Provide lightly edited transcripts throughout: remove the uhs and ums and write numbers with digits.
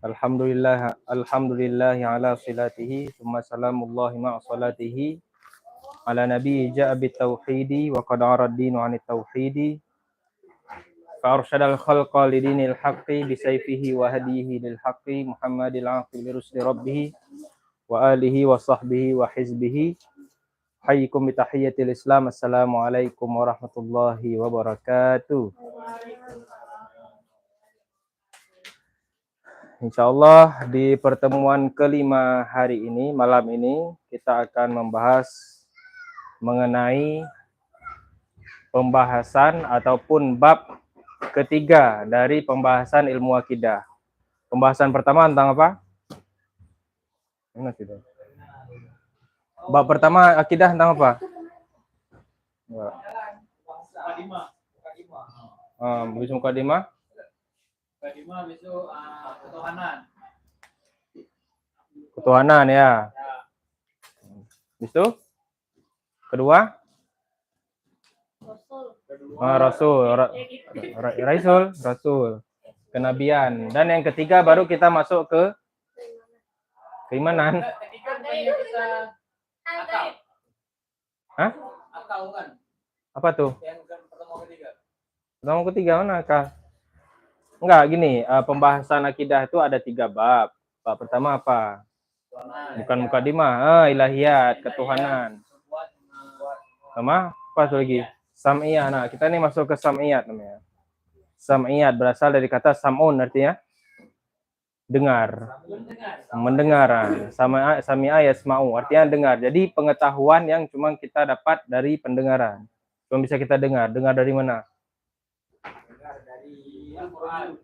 Alhamdulillah ala silatihi, thumma salamullahi ma'a salatihi, ala nabi ja'a bitauhidi, wa qad arad dinu anit tauhidi, fa arsyadal khalqa lidinil haqqi, bisayfihi wa hadihi lil haqqi, Muhammadil aqil rusli rabbihi, wa alihi wa sahbihi wa hizbihi, hayyikum bitahiyyatil islam, assalamualaikum warahmatullahi wabarakatuh. Insyaallah di pertemuan kelima hari ini, malam ini, kita akan membahas mengenai pembahasan ataupun bab ketiga dari pembahasan ilmu akidah. Pembahasan pertama tentang apa? Bab pertama akidah tentang apa? Mukadimah. Kedua besok ketuhanan. Ketuhanan ya. Itu kedua Rasul, kenabian. Dan yang ketiga baru kita masuk ke keimanan. Ketiga bukannya kita akal. Hah? Akal kan? Apa tuh? Yang pertemuan ketiga. Pertemuan ketiga mana akal? Enggak, gini, pembahasan akidah itu ada 3 bab. Bab pertama apa? Bukan mukadimah, ilahiyat, ketuhanan. Sama apa tuh lagi? Sam'iyah. Nah, kita ini masuk ke sam'iyat namanya. Sam'iyat berasal dari kata sam'un, artinya dengar. Mendengaran. Sami'a yasma'u, artinya dengar. Jadi pengetahuan yang cuma kita dapat dari pendengaran. Cuma bisa kita dengar. Dengar dari mana?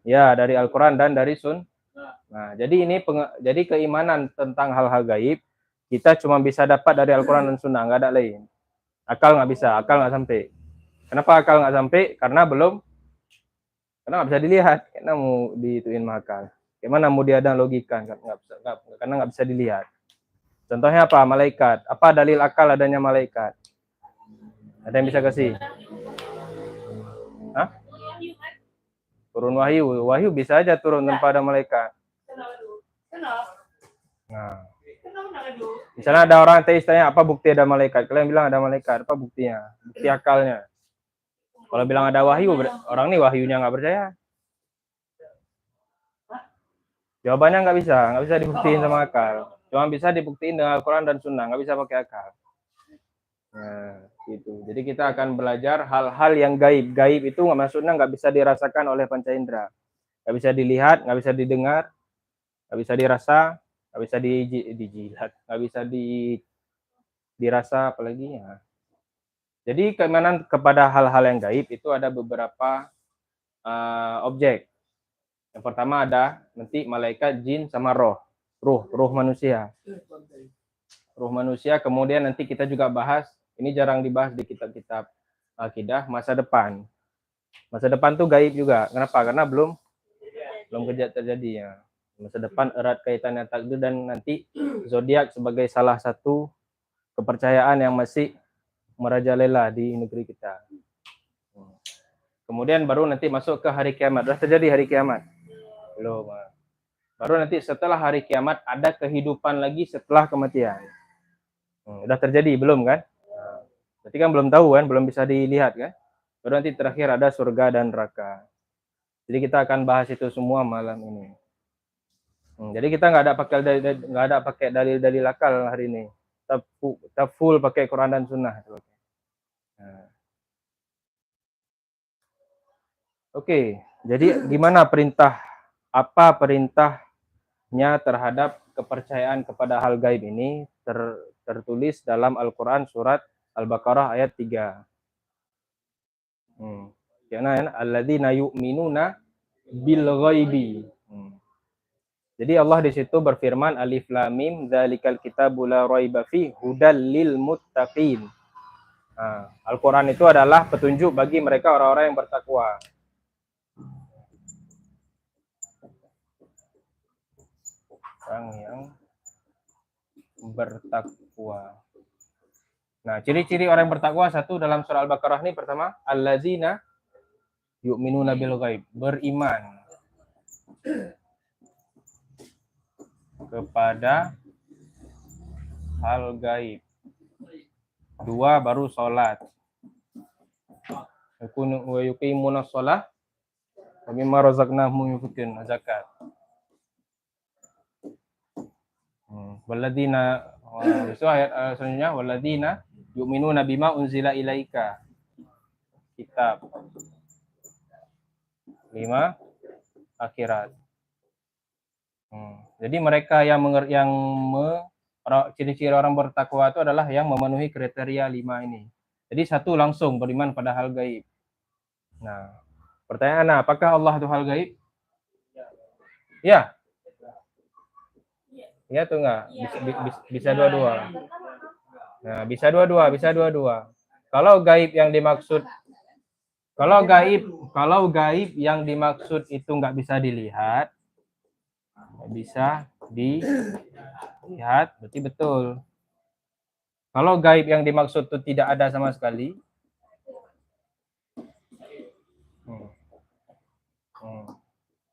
Ya, dari Al-Quran dan dari Sun. Nah, jadi ini jadi keimanan tentang hal-hal gaib kita cuma bisa dapat dari Al-Quran dan Sunnah, nggak ada lain. Akal nggak bisa, akal nggak sampai. Kenapa akal nggak sampai? Karena nggak bisa dilihat. Karena mau dituin akal. Gimana mau diadang logika? Karena nggak bisa dilihat. Contohnya apa? Malaikat. Apa dalil akal adanya malaikat? Ada yang bisa kasih? Hah? Turun wahyu. Wahyu bisa aja turun tanpa ada malaikat. Nah, misalnya ada orang ateis tanya apa bukti ada malaikat? Kalian bilang ada malaikat. Apa buktinya? Bukti akalnya. Kalau bilang ada wahyu, orang ini wahyunya nggak percaya. Jawabannya nggak bisa dibuktiin sama akal. Cuma bisa dibuktiin dengan Al-Quran dan Sunnah, nggak bisa pakai akal. Nah, gitu. Jadi kita akan belajar hal-hal yang gaib. Gaib itu maksudnya nggak bisa dirasakan oleh panca indera, nggak bisa dilihat, nggak bisa didengar, nggak bisa dirasa, nggak bisa dijilat, nggak bisa dirasa, apalagi ya. Jadi keimanan kepada hal-hal yang gaib itu ada beberapa objek. Yang pertama ada nanti malaikat, jin, sama roh manusia. Ruh manusia, kemudian nanti kita juga bahas, ini jarang dibahas di kitab-kitab akidah, masa depan. Masa depan tuh gaib juga. Kenapa? Karena belum terjadi ya. Masa depan erat kaitannya takdir dan nanti zodiak sebagai salah satu kepercayaan yang masih merajalela di negeri kita. Kemudian baru nanti masuk ke hari kiamat. Sudah terjadi hari kiamat? Belum. Baru nanti setelah hari kiamat ada kehidupan lagi setelah kematian. Udah terjadi belum kan? Berarti kan belum tahu kan, belum bisa dilihat kan? Baru nanti terakhir ada surga dan neraka. Jadi kita akan bahas itu semua malam ini. Jadi kita nggak ada pakai dalil-dalil akal hari ini. Kita full pakai Quran dan Sunnah. Nah. Oke, jadi gimana apa perintahnya terhadap kepercayaan kepada hal gaib ini tertulis dalam Al-Quran surat Al-Baqarah ayat 3. Karena alladzina yu'minuna bil ghaibi. Jadi Allah di situ berfirman alif lam mim dzalikal kitabul la raiba fi hudal lil muttaqin. Al-Quran itu adalah petunjuk bagi mereka orang-orang yang bertakwa. Orang yang bertakwa. Nah, ciri-ciri orang yang bertakwa satu dalam surah Al-Baqarah ini pertama, allazina yu'minuna bil ghaib, beriman. kepada hal gaib. 2 baru sholat. Wa yuqimuna sholah wa mimma razaqnahum yunfiqun, zakat. Waladina, itu ayat selanjutnya, waladina yu'minuna bima unzila ilaika, kitab 5 akhirat. Jadi mereka ciri-ciri orang bertakwa itu adalah yang memenuhi kriteria 5 ini. Jadi 1 langsung beriman pada hal gaib. Nah, pertanyaan, apakah Allah itu hal gaib? Ya. Ya atau enggak? Bisa dua-dua. Nah, bisa dua-dua. Kalau gaib yang dimaksud itu nggak bisa dilihat, berarti betul. Kalau gaib yang dimaksud itu tidak ada sama sekali,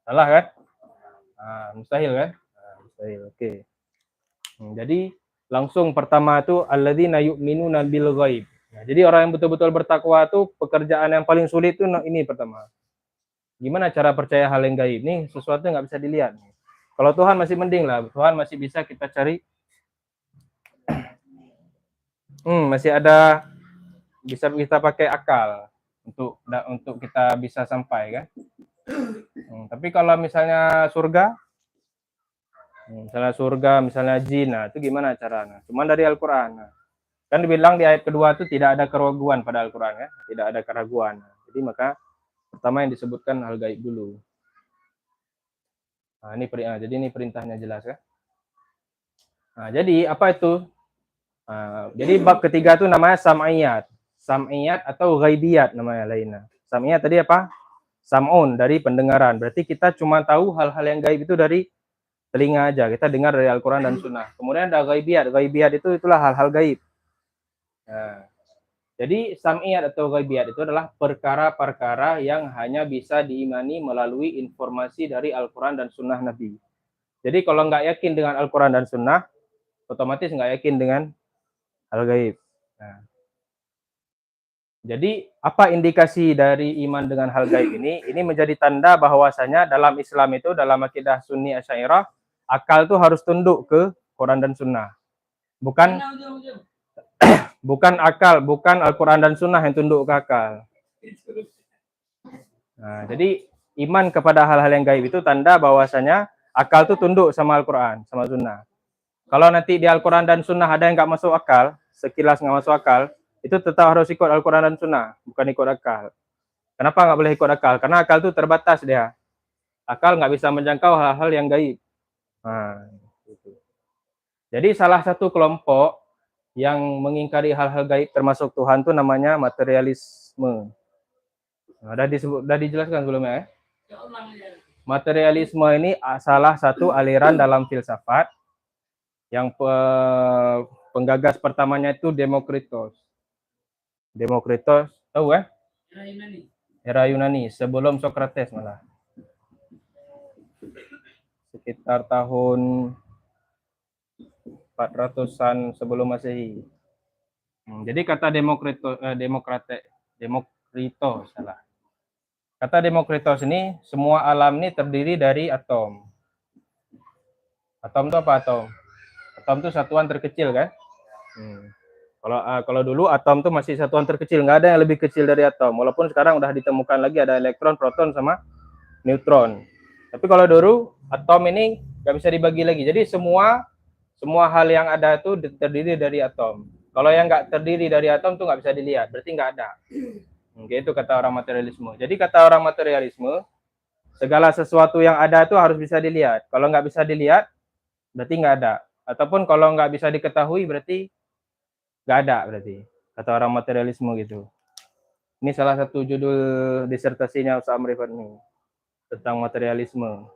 salah kan? Mustahil kan? Mustahil. Oke. Jadi langsung pertama itu alladzina yu'minuna bil ghaib. Nah, jadi orang yang betul-betul bertakwa itu pekerjaan yang paling sulit itu ini pertama. Gimana cara percaya hal yang gaib? Nih sesuatu yang nggak bisa dilihat. Kalau Tuhan masih mending lah, Tuhan masih bisa kita cari. Masih ada, bisa kita pakai akal untuk kita bisa sampai kan. Tapi kalau misalnya surga, misalnya jin, nah itu gimana caranya? Cuman dari Al-Quran. Kan dibilang di ayat kedua itu tidak ada keraguan pada Al-Quran ya, tidak ada keraguan. Jadi maka pertama yang disebutkan hal gaib dulu. Nah, jadi ini perintahnya jelas ya. Nah, jadi apa itu? Jadi bab ketiga itu namanya sam'iyat atau ghaibiyat namanya lainnya. Sam'iyat tadi apa? Sam'un, dari pendengaran. Berarti kita cuma tahu hal-hal yang gaib itu dari telinga aja. Kita dengar dari Al-Quran dan Sunnah. Kemudian ada ghaibiyat. Ghaibiyat itulah hal-hal gaib. Nah, jadi sam'iyat atau ghaibiyat itu adalah perkara-perkara yang hanya bisa diimani melalui informasi dari Al-Quran dan Sunnah Nabi. Jadi kalau nggak yakin dengan Al-Quran dan Sunnah, otomatis nggak yakin dengan hal gaib. Nah, jadi apa indikasi dari iman dengan hal gaib ini? Ini menjadi tanda bahwasanya dalam Islam itu, dalam akidah Sunni Asy'ariyah, akal itu harus tunduk ke Quran dan Sunnah. Bukan Al-Quran dan Sunnah yang tunduk ke akal. Nah, jadi iman kepada hal-hal yang gaib itu tanda bahwasanya akal itu tunduk sama Al-Quran, sama Sunnah. Kalau nanti di Al-Quran dan Sunnah ada yang nggak masuk akal, sekilas nggak masuk akal, itu tetap harus ikut Al-Quran dan Sunnah, bukan ikut akal. Kenapa nggak boleh ikut akal? Karena akal itu terbatas dia. Akal nggak bisa menjangkau hal-hal yang gaib. Nah, gitu. Jadi salah satu kelompok yang mengingkari hal-hal gaib termasuk Tuhan itu namanya materialisme. Nah, udah dijelaskan sebelumnya ya. Materialisme ini salah satu aliran dalam filsafat yang penggagas pertamanya itu Demokritos. Demokritos, tahu kan? Era Yunani, sebelum Sokrates malah. Sekitar tahun 400-an sebelum Masehi. Jadi kata Demokritos salah. Kata Demokritos ini, semua alam ini terdiri dari atom. Atom itu apa atom? Atom itu satuan terkecil kan? Kalau dulu atom itu masih satuan terkecil, nggak ada yang lebih kecil dari atom. Walaupun sekarang udah ditemukan lagi ada elektron, proton, sama neutron. Tapi kalau dulu atom ini nggak bisa dibagi lagi. Jadi semua hal yang ada itu terdiri dari atom. Kalau yang nggak terdiri dari atom tuh nggak bisa dilihat, berarti nggak ada. Itu kata orang materialisme. Jadi kata orang materialisme, segala sesuatu yang ada itu harus bisa dilihat. Kalau nggak bisa dilihat, berarti nggak ada. Ataupun kalau nggak bisa diketahui, berarti nggak ada. Berarti kata orang materialisme gitu. Ini salah satu judul disertasinya Ustaz Amri Fadmi tentang materialisme.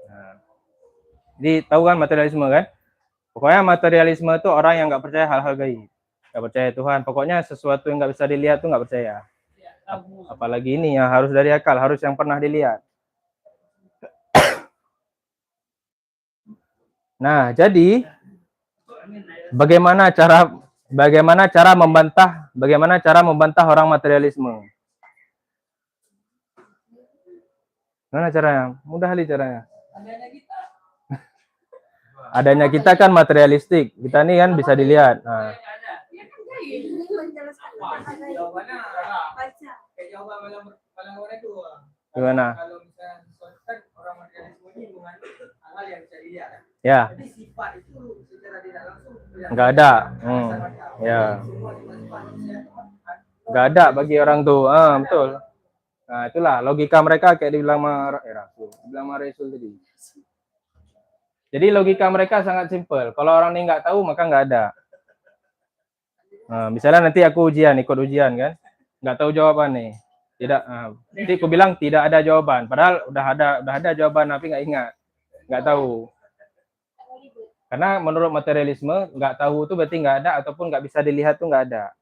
Nah, jadi tahu kan materialisme kan? Pokoknya materialisme itu orang yang nggak percaya hal-hal gaib, nggak percaya Tuhan. Pokoknya sesuatu yang nggak bisa dilihat tuh nggak percaya. Apalagi ini ya harus dari akal, harus yang pernah dilihat. Nah, jadi bagaimana cara membantah orang materialisme? Mana caranya? Mudah kali caranya. Adanya kita. Adanya kita kan materialistik. Kita ini kan bisa dilihat. Nah, Jawabannya adalah kayak jawaban paling awal itu. gimana? Kalau misalnya kan orang materialisme ini mengandung hal yang bisa dilihat. Ya, Jadi sifat itu secara tidak langsung nggak ada. Ya, nggak ada bagi orang tuh. Betul. Nah, itulah logika mereka kayak dibilang Rasul tadi. Jadi logika mereka sangat simpel. Kalau orang ini nggak tahu, maka nggak ada. Nah, misalnya nanti aku ikut ujian kan, nggak tahu jawaban nih. Tidak, nanti aku bilang tidak ada jawaban. Padahal udah ada jawaban, tapi nggak ingat, nggak tahu. Karena menurut materialisme, nggak tahu itu berarti nggak ada, ataupun nggak bisa dilihat tuh nggak ada.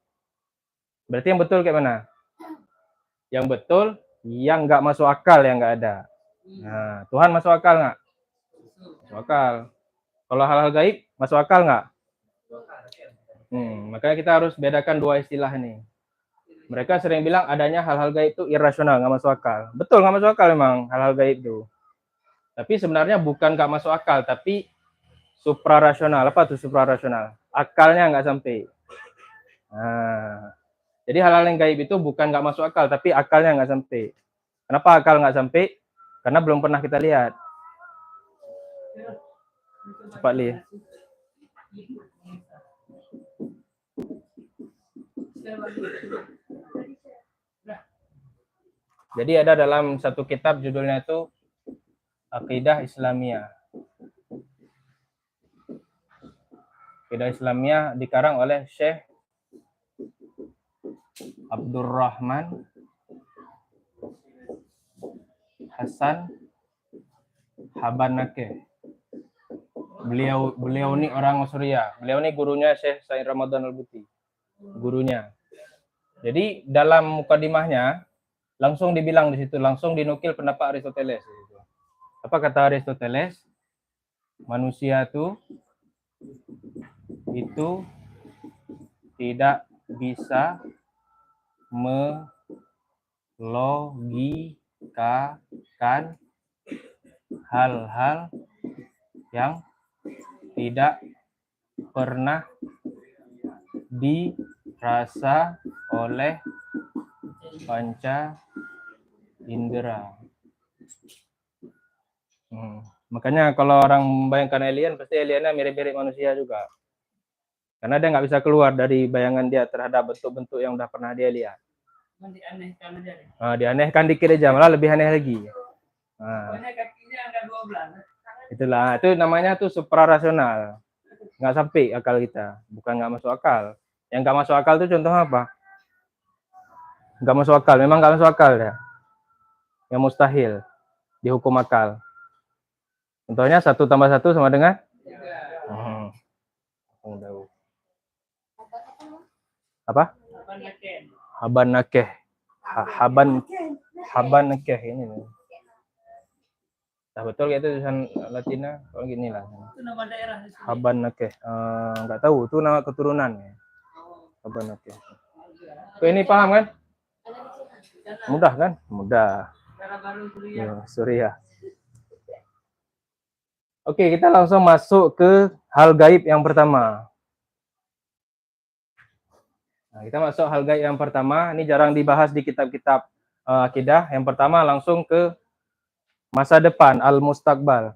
Berarti yang betul kayak mana? Yang betul, yang nggak masuk akal yang nggak ada. Nah, Tuhan masuk akal nggak? Masuk akal. Kalau hal-hal gaib masuk akal nggak? Makanya kita harus bedakan dua istilah ini. Mereka sering bilang adanya hal-hal gaib itu irasional, nggak masuk akal. Betul, nggak masuk akal memang hal-hal gaib itu. Tapi sebenarnya bukan nggak masuk akal, tapi suprarasional. Apa tuh suprarasional? Akalnya nggak sampai. Nah, jadi hal-hal yang gaib itu bukan nggak masuk akal, tapi akalnya nggak sampai. Kenapa akal nggak sampai? Karena belum pernah kita lihat. Cepat lihat. Jadi ada dalam satu kitab judulnya itu Aqidah Islamiyah. Aqidah Islamiyah dikarang oleh Syekh Abdurrahman Hasan Habanake. Beliau ini orang Suriah. Beliau ini gurunya Syekh Said Ramadan Al-Buti. Gurunya. Jadi dalam mukadimahnya langsung dibilang di situ, langsung dinukil pendapat Aristoteles. Apa kata Aristoteles? Manusia itu tidak bisa melogikakan hal-hal yang tidak pernah dirasa oleh panca indera. Makanya kalau orang membayangkan alien, pasti aliennya mirip-mirip manusia juga. Karena dia nggak bisa keluar dari bayangan dia terhadap bentuk-bentuk yang udah pernah dia lihat. Dianehkan dikit aja, malah lebih aneh lagi. Itulah, itu namanya tuh suprarasional. Nggak sampai akal kita, bukan nggak masuk akal. Yang nggak masuk akal itu contoh apa? Nggak masuk akal, memang nggak masuk akal ya. Yang mustahil dihukum akal. Contohnya 1 tambah 1 sama dengan? Apa? Haban nakeh. Haban nakeh ini. Nah, betul itu tulisan Latina kalau gini lah. Itu nama daerah. Haban nakeh. Nggak tahu, itu nama keturunan ya. Haban nakeh. Ini paham kan? Mudah kan? Mudah. Ya, Suriah. Oke, kita langsung masuk ke hal gaib yang pertama. Nah, kita masuk hal gaib yang pertama. Ini jarang dibahas di kitab-kitab akidah. Yang pertama langsung ke masa depan, al-mustaqbal.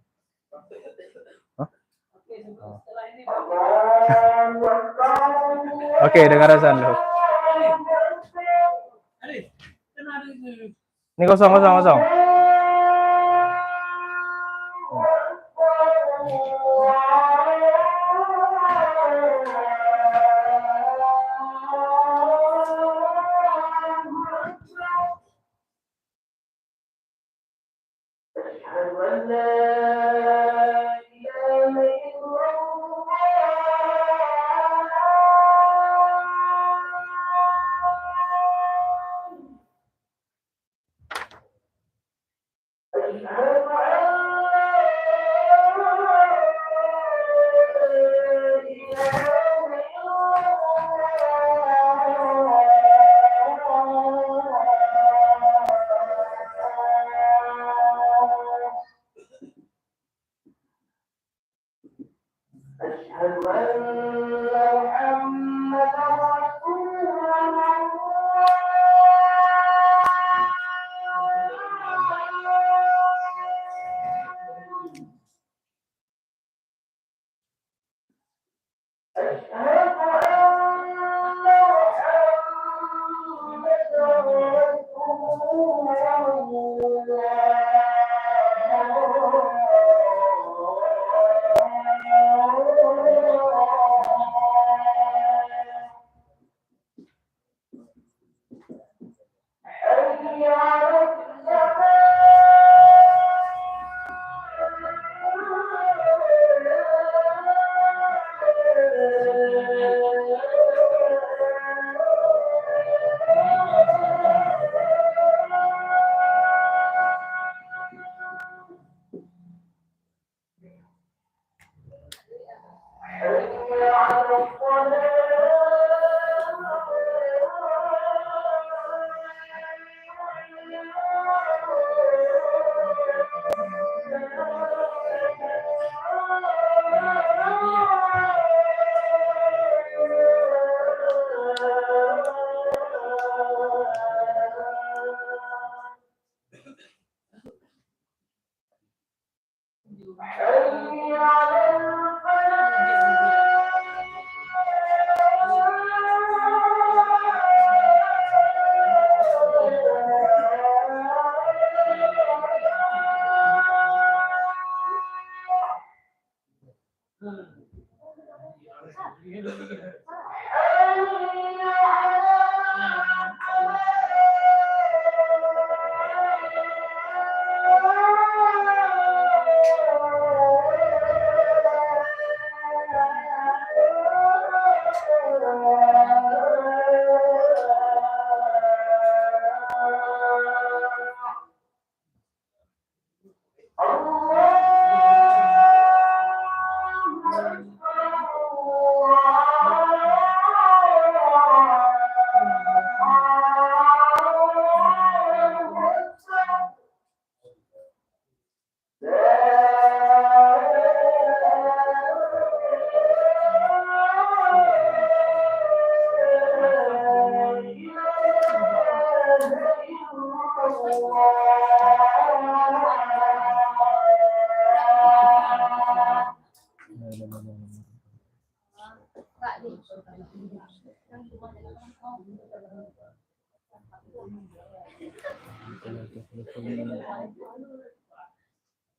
Oke, dengar azan dulu. Ini kosong.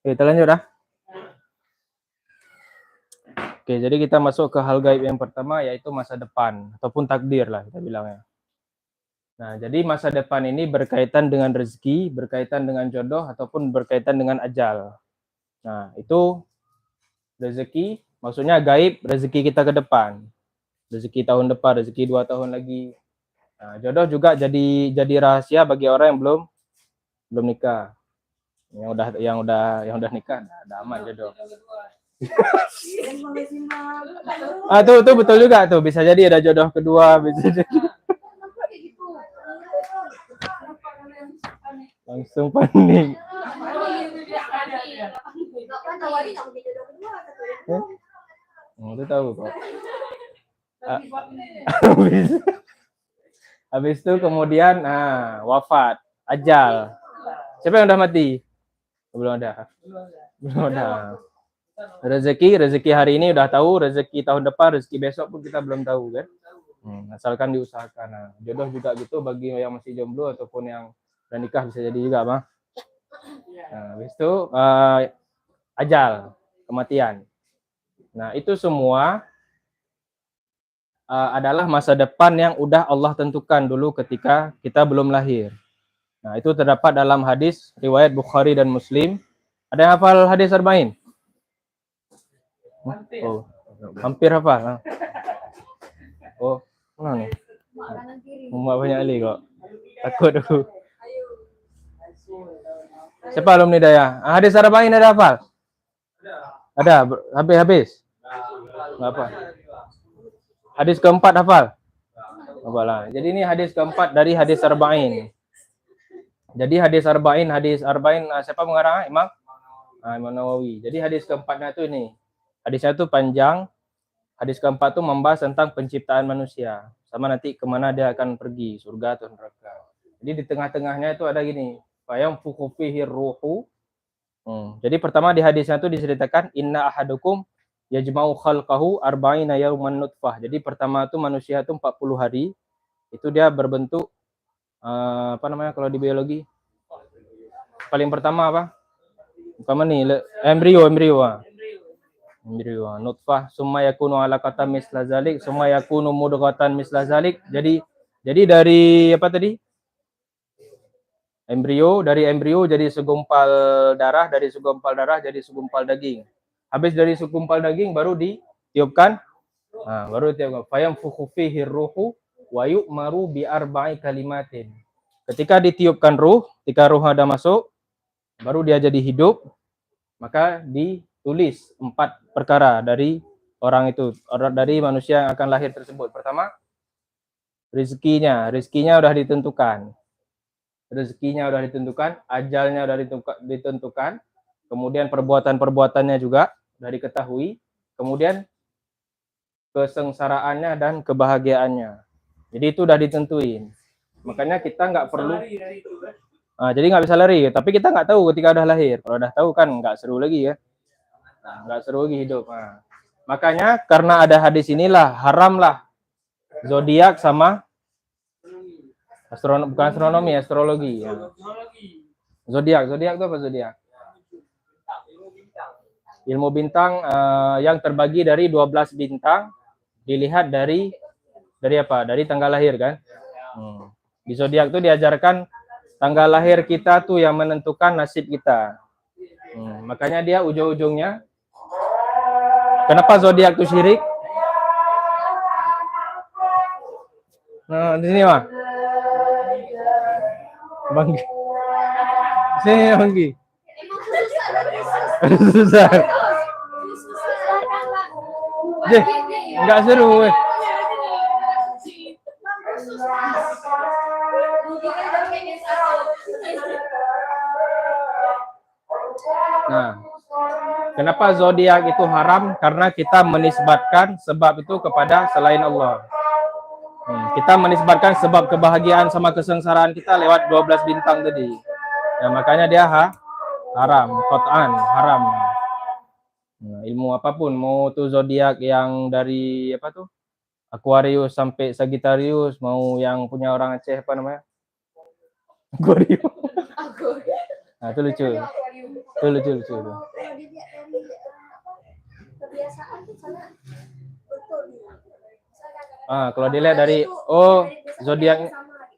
Kita lanjut dah. Oke, jadi kita masuk ke hal gaib yang pertama, yaitu masa depan ataupun takdir lah kita bilangnya. Nah, jadi masa depan ini berkaitan dengan rezeki, berkaitan dengan jodoh ataupun berkaitan dengan ajal. Nah, itu rezeki maksudnya gaib, rezeki kita ke depan. Rezeki tahun depan, rezeki 2 tahun lagi. Nah, jodoh juga jadi rahasia bagi orang yang belum nikah. Yang udah nikah udah aman jodoh. Tuh betul juga tuh, bisa jadi ada jodoh kedua, bisa jadi. Langsung panik. Itu tahu kok. Habis itu kemudian wafat, ajal. Siapa yang udah mati? Belum ada. Rezeki hari ini udah tahu, rezeki tahun depan, rezeki besok pun kita belum tahu kan. Asalkan diusahakan. Nah, jodoh juga gitu bagi yang masih jomblo ataupun yang udah nikah bisa jadi juga, Bang. Nah, habis itu ajal, kematian. Nah, itu semua adalah masa depan yang udah Allah tentukan dulu ketika kita belum lahir. Nah, itu terdapat dalam hadis riwayat Bukhari dan Muslim. Ada yang hafal hadis Arba'in? Oh, hampir hafal. Oh, mana nih? Mumak banyak kali kok. Takut aku. Siapa alumni Daya? Hadis Arba'in ada hafal? Ada. Habis? Enggak apa. Hadis keempat hafal? Hafal lah. Jadi ini hadis keempat dari hadis Arba'in. Jadi hadis Arba'in siapa mengarang? Imam Nawawi. Jadi hadis keempatnya itu ini. Hadisnya itu panjang. Hadis keempat tuh membahas tentang penciptaan manusia, sama nanti kemana dia akan pergi, surga atau neraka. Jadi di tengah-tengahnya itu ada gini, fayam fukufihi ruhu. Jadi pertama di hadisnya itu diceritakan inna ahadukum yajma'u khalqahu arba'ina yawman nutfah. Jadi pertama itu manusia itu 40 hari itu dia berbentuk apa namanya kalau di biologi? Paling pertama apa? Pertama nih embrio. Embrio nutfah summa yakunu alaqatan misla zalik summa yakunu mudghatan misla zalik. Jadi dari apa tadi? Dari embrio jadi segumpal darah, dari segumpal darah jadi segumpal daging. Habis dari segumpal daging baru ditiupkan. Nah, baru ditiupkan. Fayam fukufihi ruhu wa yu'maru bi arba'i kalimatin. Ketika ditiupkan ruh, ketika ruh ada masuk, baru dia jadi hidup, maka ditulis 4 perkara dari orang itu, dari manusia yang akan lahir tersebut. Pertama, rezekinya udah ditentukan. Ajalnya udah ditentukan, kemudian perbuatan-perbuatannya juga udah diketahui, kemudian kesengsaraannya dan kebahagiaannya. Jadi itu udah ditentuin. Makanya kita nggak perlu, jadi nggak bisa lari. Tapi kita nggak tahu ketika udah lahir. Kalau udah tahu kan nggak seru lagi ya, nggak seru lagi hidup. Nah, makanya karena ada hadis inilah haramlah zodiak sama bukan astronomi, astrologi. Ya. Zodiak itu apa zodiak? Ilmu bintang yang terbagi dari 12 bintang dilihat dari apa? Dari tanggal lahir kan? Di zodiak itu diajarkan tanggal lahir kita tuh yang menentukan nasib kita. Makanya dia ujung-ujungnya kenapa zodiak itu syirik? Nah, di sini mah. Bang. Sini Bangki. Susah. Enggak seru weh. Nah, kenapa zodiak itu haram? Karena kita menisbatkan sebab itu kepada selain Allah. Kita menisbatkan sebab kebahagiaan sama kesengsaraan kita lewat 12 bintang tadi. Ya, makanya dia haram, qat'an, haram. Nah, ilmu apapun, mau tuh zodiak yang dari apa tuh? Aquarius sampai Sagittarius, mau yang punya orang Aceh apa namanya? Aquarius. Nah, itu lucu. Itu lucu. Kalau dilihat dari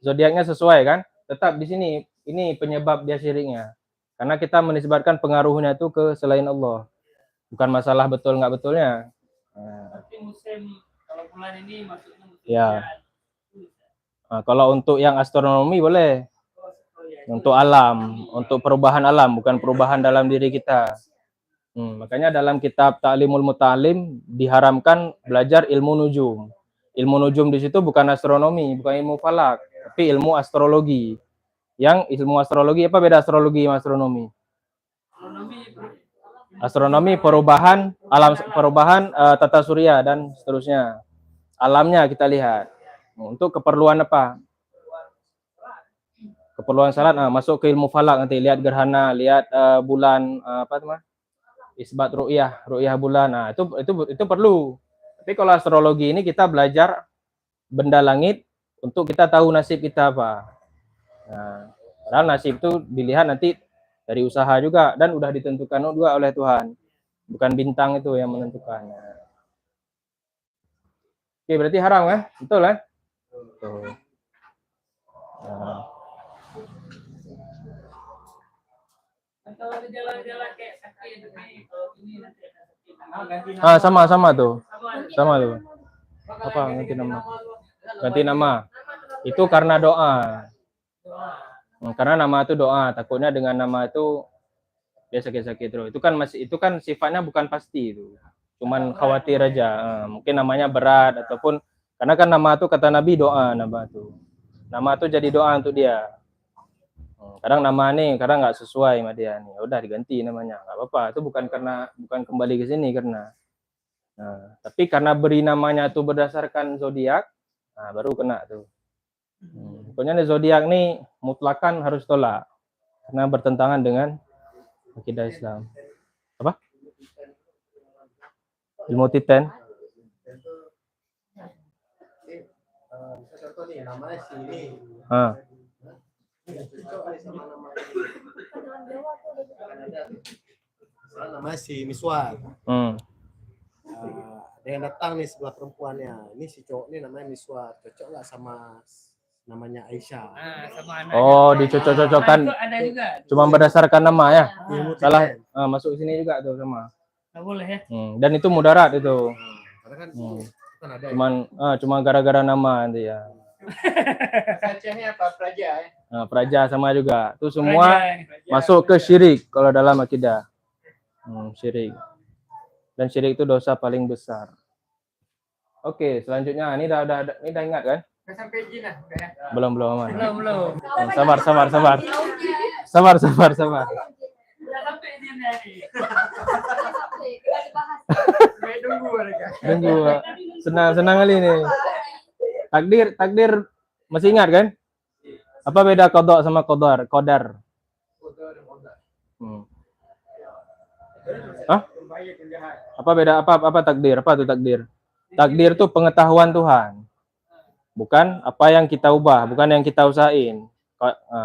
zodiaknya sesuai kan? Tetap di sini ini penyebab dia syiriknya. Karena kita menisbatkan pengaruhnya itu ke selain Allah. Bukan masalah betul nggak betulnya. Tapi musim kalau bulan ini maksudnya musim ya. Kalau untuk yang astronomi boleh. Untuk alam, untuk perubahan alam, bukan perubahan dalam diri kita. Makanya dalam kitab Ta'limul Muta'alim diharamkan belajar ilmu nujum. Ilmu nujum di situ bukan astronomi, bukan ilmu falak, tapi ilmu astrologi. Yang ilmu astrologi apa beda astrologi sama astronomi? Astronomi perubahan alam, perubahan tata surya dan seterusnya. Alamnya kita lihat. Untuk keperluan apa? Keperluan salat, masuk ke ilmu falak nanti lihat gerhana, lihat bulan apa namanya? Isbat ru'yah bulan. Nah, itu perlu. Tapi kalau astrologi ini kita belajar benda langit untuk kita tahu nasib kita apa. Nah, padahal nasib itu dilihat nanti dari usaha juga dan udah ditentukan juga oleh Tuhan. Bukan bintang itu yang menentukan. Oke, berarti haram kan? Betul kan? Betul. Kalau gejala-gejala kayak sakit ini, kalau ini nanti ada sakit. Sama tuh. Sama tuh. Apa ganti nama? Ganti nama. Itu karena doa. Karena nama itu doa. Takutnya dengan nama itu dia sakit-sakit terus. Itu kan sifatnya bukan pasti itu. Cuman khawatir aja. Mungkin namanya berat ataupun karena kan nama itu kata Nabi doa nama itu. Nama itu jadi doa untuk dia. Kadang nama nih kadang nggak sesuai sama dia nih. Udah diganti namanya. Nggak apa-apa. Itu bukan kembali ke sini karena Nah, tapi karena beri namanya itu berdasarkan zodiak, nah baru kena tuh. Pokoknya nih zodiak nih mutlakan harus tolak karena bertentangan dengan akidah Islam. Apa? Ilmu Titan. Contoh nih namanya si ini. Ah, Namanya si Miswar. Ada yang datang nih sebelah perempuannya. Ini si cowok nih namanya Miswar. Cocok nggak sama namanya Aisyah? Sama anaknya. Oh, dicocok-cocokkan. Itu ada juga. Cuma berdasarkan nama ya. Ilmu Salah. Titan. Masuk sini juga tuh sama. Nggak boleh ya. Dan itu mudarat itu. Karena kan kan ada. Cuma gara-gara nama nanti ya. Acehnya apa? Praja ya. Nah, praja sama juga. Itu semua Praja. masuk ke syirik kalau dalam akidah. Syirik. Dan syirik itu dosa paling besar. Oke, selanjutnya ini udah ingat kan? Udah sampai izin lah, udah ya. Belum aman. Belum. Sabar. Udah sampai izinnya nih. Tunggu mereka. Tunggu. Senang kali ini. Takdir masih ingat kan? Apa beda qada sama qadar? Hah? Apa beda apa takdir? Apa itu takdir? Takdir itu pengetahuan Tuhan. Bukan apa yang kita ubah, bukan yang kita usahain.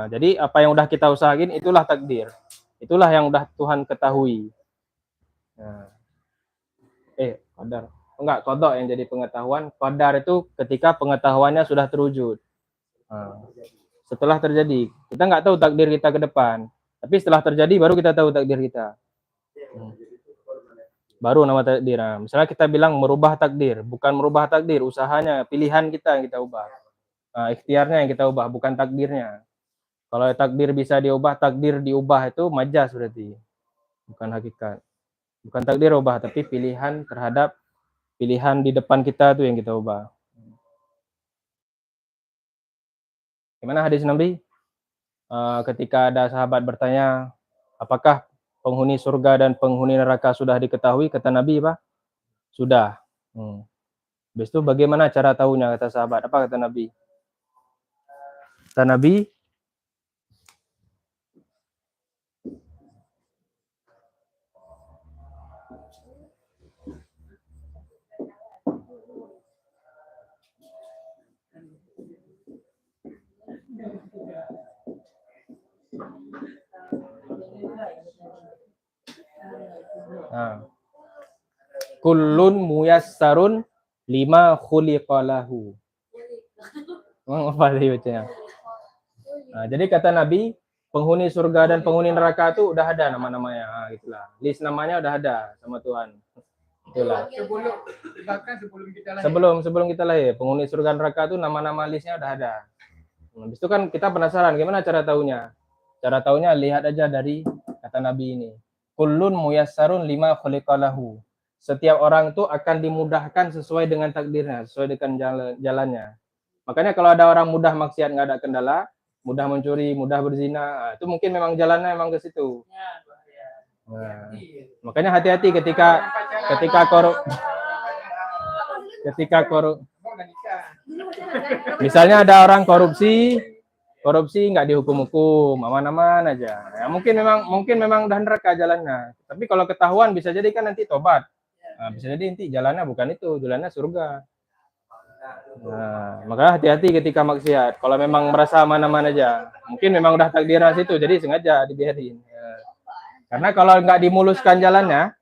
Jadi apa yang udah kita usahain itulah takdir. Itulah yang udah Tuhan ketahui. Qadar. Enggak, qada yang jadi pengetahuan. Qadar itu ketika pengetahuannya sudah terwujud. Setelah terjadi. Kita nggak tahu takdir kita ke depan. Tapi setelah terjadi baru kita tahu takdir kita. Baru nama takdir. Misalnya kita bilang merubah takdir. Bukan merubah takdir, usahanya, pilihan kita yang kita ubah. Ikhtiarnya yang kita ubah, bukan takdirnya. Kalau takdir bisa diubah, takdir diubah itu majas berarti. Bukan hakikat. Bukan takdir ubah, tapi pilihan terhadap pilihan di depan kita tuh yang kita ubah. Gimana hadis Nabi? Ketika ada sahabat bertanya, apakah penghuni surga dan penghuni neraka sudah diketahui? Kata Nabi, apa? Sudah. Habis itu bagaimana cara tahunya? Kata sahabat. Apa kata Nabi? Kata Nabi, kullun muyassarun lima khuliqalahu. Memang apa sih bacanya? Jadi kata Nabi, penghuni surga dan penghuni neraka itu udah ada nama-namanya. Itulah. List namanya udah ada sama Tuhan. Itulah. Sebelum kita lahir, penghuni surga dan neraka itu nama-nama listnya udah ada. Habis itu kan kita penasaran gimana cara tahunya? Cara tahunya lihat aja dari kata Nabi ini. Kullun muyassarun lima khuliqalahu. Setiap orang itu akan dimudahkan sesuai dengan takdirnya, sesuai dengan jalannya. Makanya kalau ada orang mudah maksiat nggak ada kendala, mudah mencuri, mudah berzina, itu mungkin memang jalannya memang ke situ. Makanya hati-hati ketika korup. Misalnya ada orang korupsi nggak dihukum-hukum, aman-aman aja. Ya, mungkin memang udah neraka jalannya. Tapi kalau ketahuan bisa jadi kan nanti tobat. Bisa jadi nanti jalannya bukan itu, jalannya surga. Makanya hati-hati ketika maksiat. Kalau memang merasa aman-aman aja, mungkin memang udah takdirnya situ, jadi sengaja dibiarin. Karena kalau nggak dimuluskan jalannya,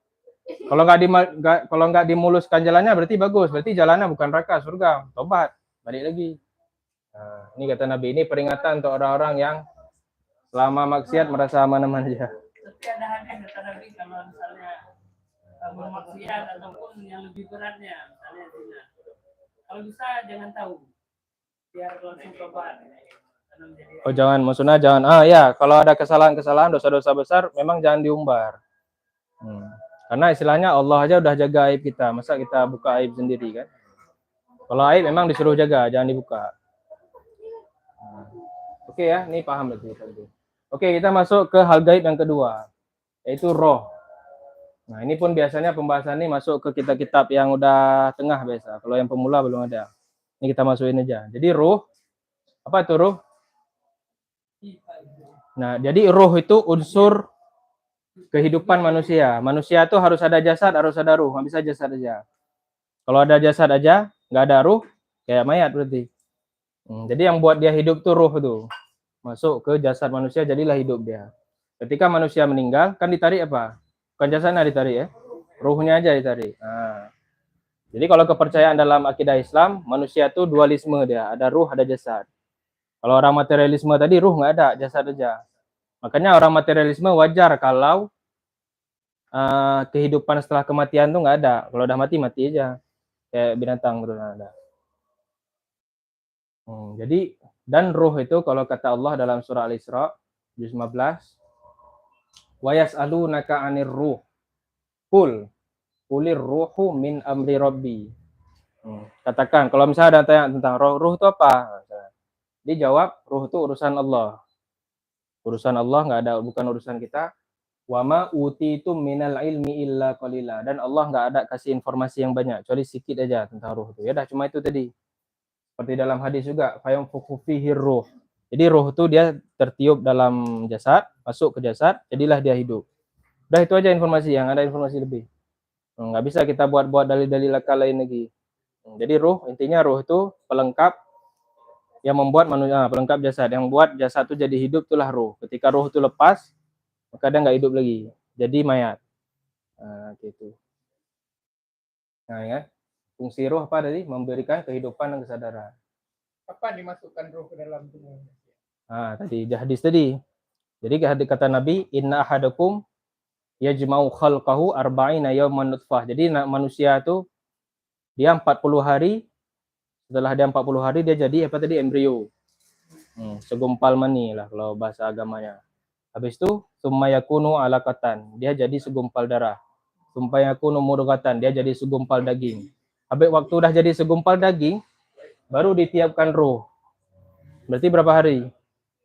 kalau nggak dimuluskan jalannya berarti bagus, berarti jalannya bukan neraka, surga. Tobat, balik lagi. Ini kata Nabi, ini peringatan untuk orang-orang yang selama maksiat merasa aman-aman aja. Tapi ada hadis kata Nabi kalau misalnya bermaksiat ataupun yang lebih beratnya, misalnya zina. Kalau bisa jangan tahu, biar langsung tobat. Oh jangan, maksudnya jangan. Kalau ada kesalahan-kesalahan, dosa-dosa besar, memang jangan diumbar. Karena istilahnya Allah aja udah jaga aib kita, masa kita buka aib sendiri kan? Kalau aib memang disuruh jaga, jangan dibuka. Oke ya, ini paham berarti. Oke, kita masuk ke hal gaib yang kedua, yaitu roh. Nah, ini pun biasanya pembahasan ini masuk ke kitab-kitab yang udah tengah biasa. Kalau yang pemula belum ada. Ini kita masukin aja. Jadi ruh, apa itu ruh? Nah, jadi ruh itu unsur kehidupan manusia. Manusia itu harus ada jasad, harus ada ruh. Nggak bisa jasad aja. Kalau ada jasad aja, nggak ada ruh, kayak mayat berarti. Jadi yang buat dia hidup tuh ruh tuh. Masuk ke jasad manusia, jadilah hidup dia. Ketika manusia meninggal, kan ditarik apa? Bukan jasadnya ditarik ya. Ruhnya aja ditarik. Nah, jadi kalau kepercayaan dalam akidah Islam, manusia itu dualisme dia. Ada ruh, ada jasad. Kalau orang materialisme tadi, ruh nggak ada, jasad aja. Makanya orang materialisme wajar kalau kehidupan setelah kematian tuh nggak ada. Kalau udah mati, mati aja. Kayak binatang gitu ada. Jadi dan ruh itu kalau kata Allah dalam surah Al-Isra juz 15, wa yas'alunaka 'anir ruh. Qulir ruhu min amri rabbi. Katakan kalau misalnya ada tanya tentang ruh itu apa? Dijawab ruh itu urusan Allah. Urusan Allah nggak ada, bukan urusan kita. Wa ma utitu minal ilmi illa qalila. Dan Allah nggak ada kasih informasi yang banyak, kecuali sedikit aja tentang ruh itu. Ya dah cuma itu tadi. Seperti dalam hadis juga, fayamfuku fihi ruh. Jadi ruh itu dia tertiup dalam jasad, masuk ke jasad, jadilah dia hidup. Udah itu aja informasi, yang ada informasi lebih. Nggak bisa kita buat-buat dalil-dalil akal lain lagi. Jadi ruh, intinya ruh itu pelengkap yang membuat manusia, pelengkap jasad. Yang buat jasad itu jadi hidup itulah ruh. Ketika ruh itu lepas, maka dia nggak hidup lagi. Jadi mayat. Nah, gitu. Nah, ya. Fungsi ruh apa tadi? Memberikan kehidupan dan kesadaran. Kapan dimasukkan roh ke dalam tubuh manusia? Tadi hadis tadi. Jadi kata Nabi, inna ahadakum yajma'u khalqahu arba'ina yawman nutfah. Jadi manusia itu dia 40 hari, setelah dia 40 hari dia jadi apa tadi? Embrio. Segumpal mani lah kalau bahasa agamanya. Habis itu summa yakunu alaqatan. Dia jadi segumpal darah. Summa yakunu mudghatan. Dia jadi segumpal daging. Habis waktu udah jadi segumpal daging, baru ditiupkan roh. Berarti berapa hari?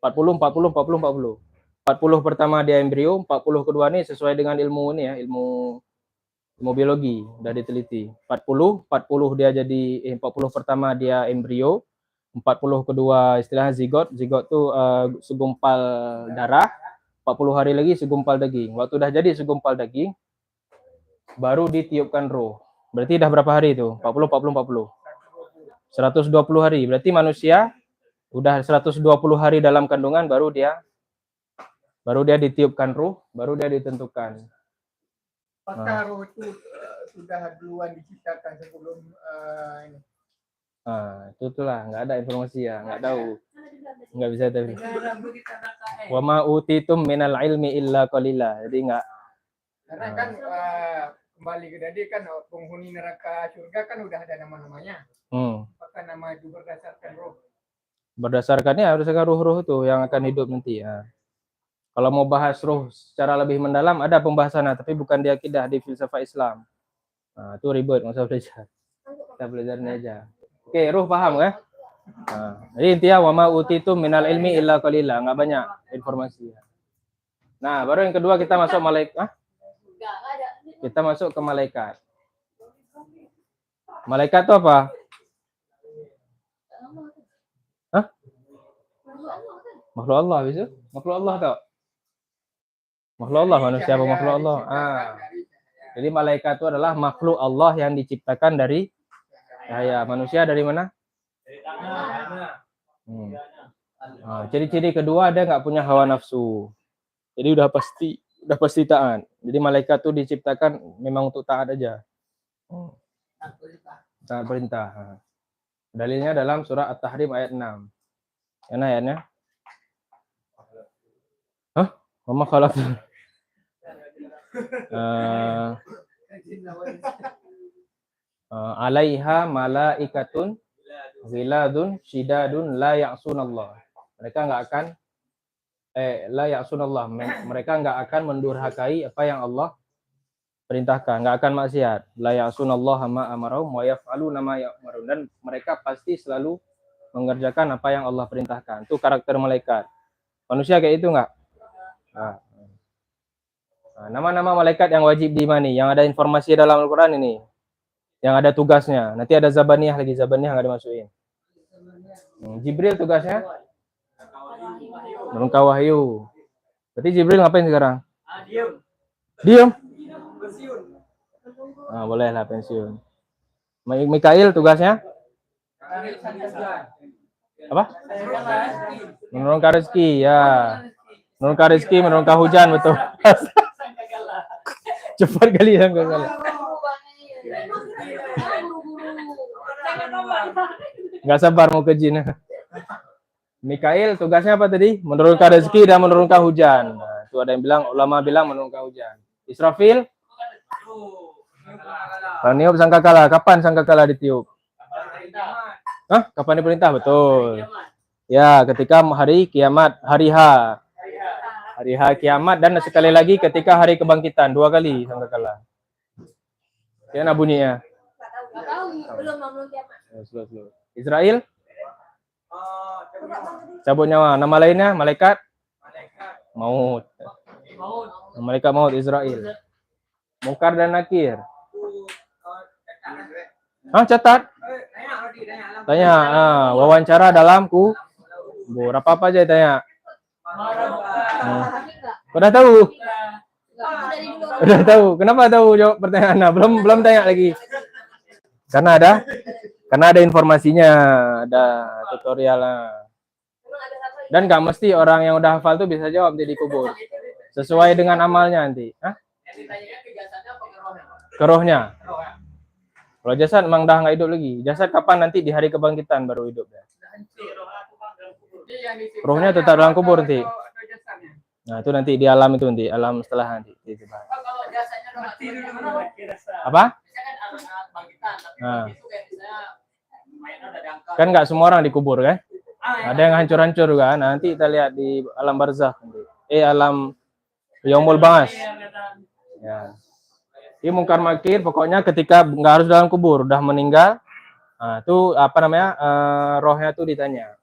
40, 40, 40, 40. 40 pertama dia embrio, 40 kedua nih sesuai dengan ilmu ini ya, ilmu biologi udah diteliti. 40 dia jadi 40 pertama dia embrio, 40 kedua istilahnya zigot. Zigot tuh segumpal darah, 40 hari lagi segumpal daging. Waktu udah jadi segumpal daging, baru ditiupkan roh. Berarti udah berapa hari itu? 40, 40, 40. 120 hari. Berarti manusia udah 120 hari dalam kandungan baru dia ditiupkan ruh, baru dia ditentukan. Apakah roh itu sudah duluan diciptakan sebelum ini? Itu itulah, nggak ada informasi ya, nggak tahu, nggak bisa tahu. Wa ma utitum minal ilmi illa qalila. Jadi nggak. Karena kan kembali ke tadi kan penghuni neraka surga kan udah ada nama-namanya. Apakah nama itu berdasarkan roh? Berdasarkannya berdasarkan ruh-ruh itu yang akan hidup nanti ya. Kalau mau bahas ruh secara lebih mendalam ada pembahasannya, tapi bukan di akidah, di filsafat Islam. Nah, itu ribet, nggak usah belajar. Kita belajarnya aja. Oke, ruh paham kan? Jadi intinya wa ma utitum minal ilmi illa qalila, nggak banyak informasi. Nah, baru yang kedua kita masuk malaikat. Kita masuk ke malaikat. Malaikat itu apa? Hah? Makhluk Allah, bisa? Makhluk Allah tau? Makhluk Allah, manusia apa makhluk Allah? Jadi malaikat itu adalah makhluk Allah yang diciptakan dari cahaya. Manusia dari mana? Ciri-ciri kedua dia nggak punya hawa nafsu. Jadi udah pasti taat. Jadi malaikat itu diciptakan memang untuk taat aja. Taat perintah. Dalilnya dalam surah At-Tahrim ayat 6. Mana ayatnya? Mama khalaq. Alaiha malaikatun ghiladun syidadun la ya'sunallah. Mereka nggak akan la ya'sunallah. Mereka nggak akan mendurhakai apa yang Allah perintahkan, nggak akan maksiat. La ya'sunallaha ma amarahum wa yaf'aluna ma ya'marun. Dan mereka pasti selalu mengerjakan apa yang Allah perintahkan. Itu karakter malaikat. Manusia kayak itu nggak? Nah, nama-nama malaikat yang wajib diimani, yang ada informasi dalam Al-Quran ini, yang ada tugasnya. Nanti ada Zabaniyah lagi, Zabaniyah nggak dimasukin. Jibril tugasnya menurunkan wahyu. Berarti Jibril ngapain sekarang? Diam. Nah, bolehlah pensiun. Mikail tugasnya apa? Menurunkan rezeki, ya. Menurunkan rezeki, menurunkan hujan, betul. Cepat kali sangkakala. Nggak sabar mau ke jin. Mikail tugasnya apa tadi? Menurunkan rezeki dan menurunkan hujan. Nah, itu ada yang bilang, ulama bilang menurunkan hujan. Israfil? Niup sangkakala. Kapan sangkakala ditiup? Hah? Kapan diperintah? Betul. Ya, ketika hari kiamat, hari H. Hari H kiamat dan sekali lagi ketika hari kebangkitan. 2 kali sangkakala. Ya, nah bunyinya. Belum kiamat. Israel? Cabut nyawa. Nama lainnya malaikat maut. Malaikat maut Israel. Mungkar dan Nakir. Catat. Tanya. Wawancara dalam kubur. Apa aja tanya. Udah tahu? Udah tahu. Kenapa tahu jawab pertanyaan? Belum tanya lagi. Karena ada informasinya, ada tutorialnya. Dan nggak mesti orang yang udah hafal tuh bisa jawab di kubur. Sesuai dengan amalnya nanti. Ke rohnya. Kalau jasad emang dah nggak hidup lagi. Jasad kapan nanti di hari kebangkitan baru hidup ya. Rohnya tetap dalam kubur nanti. Nah itu nanti di alam itu nanti, alam setelah nanti. Apa? Nah. Kan nggak semua orang dikubur kan? Ada yang hancur-hancur juga. Nanti kita lihat di alam barzakh, alam yaumul ba'ats. Ya. Ini mungkar nakir pokoknya ketika nggak harus dalam kubur, udah meninggal. Nah, itu apa namanya? Rohnya tuh ditanya.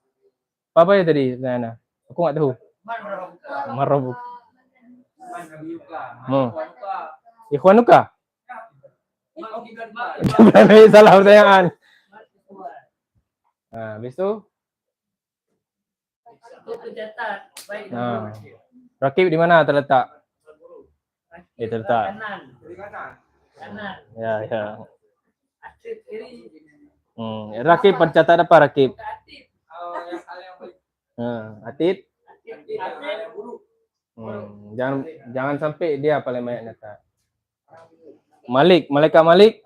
Apa ya tadi? Nah, aku nggak tahu. Marabuk. Ikhwanuka. Salah pertanyaan. Nah, habis itu nah, rakib di mana terletak? Terletak. Kanan. Ya. Rakib pencatat apa rakib? Atid. Jangan sampai dia paling banyak nyata. Malik, malaikat Malik.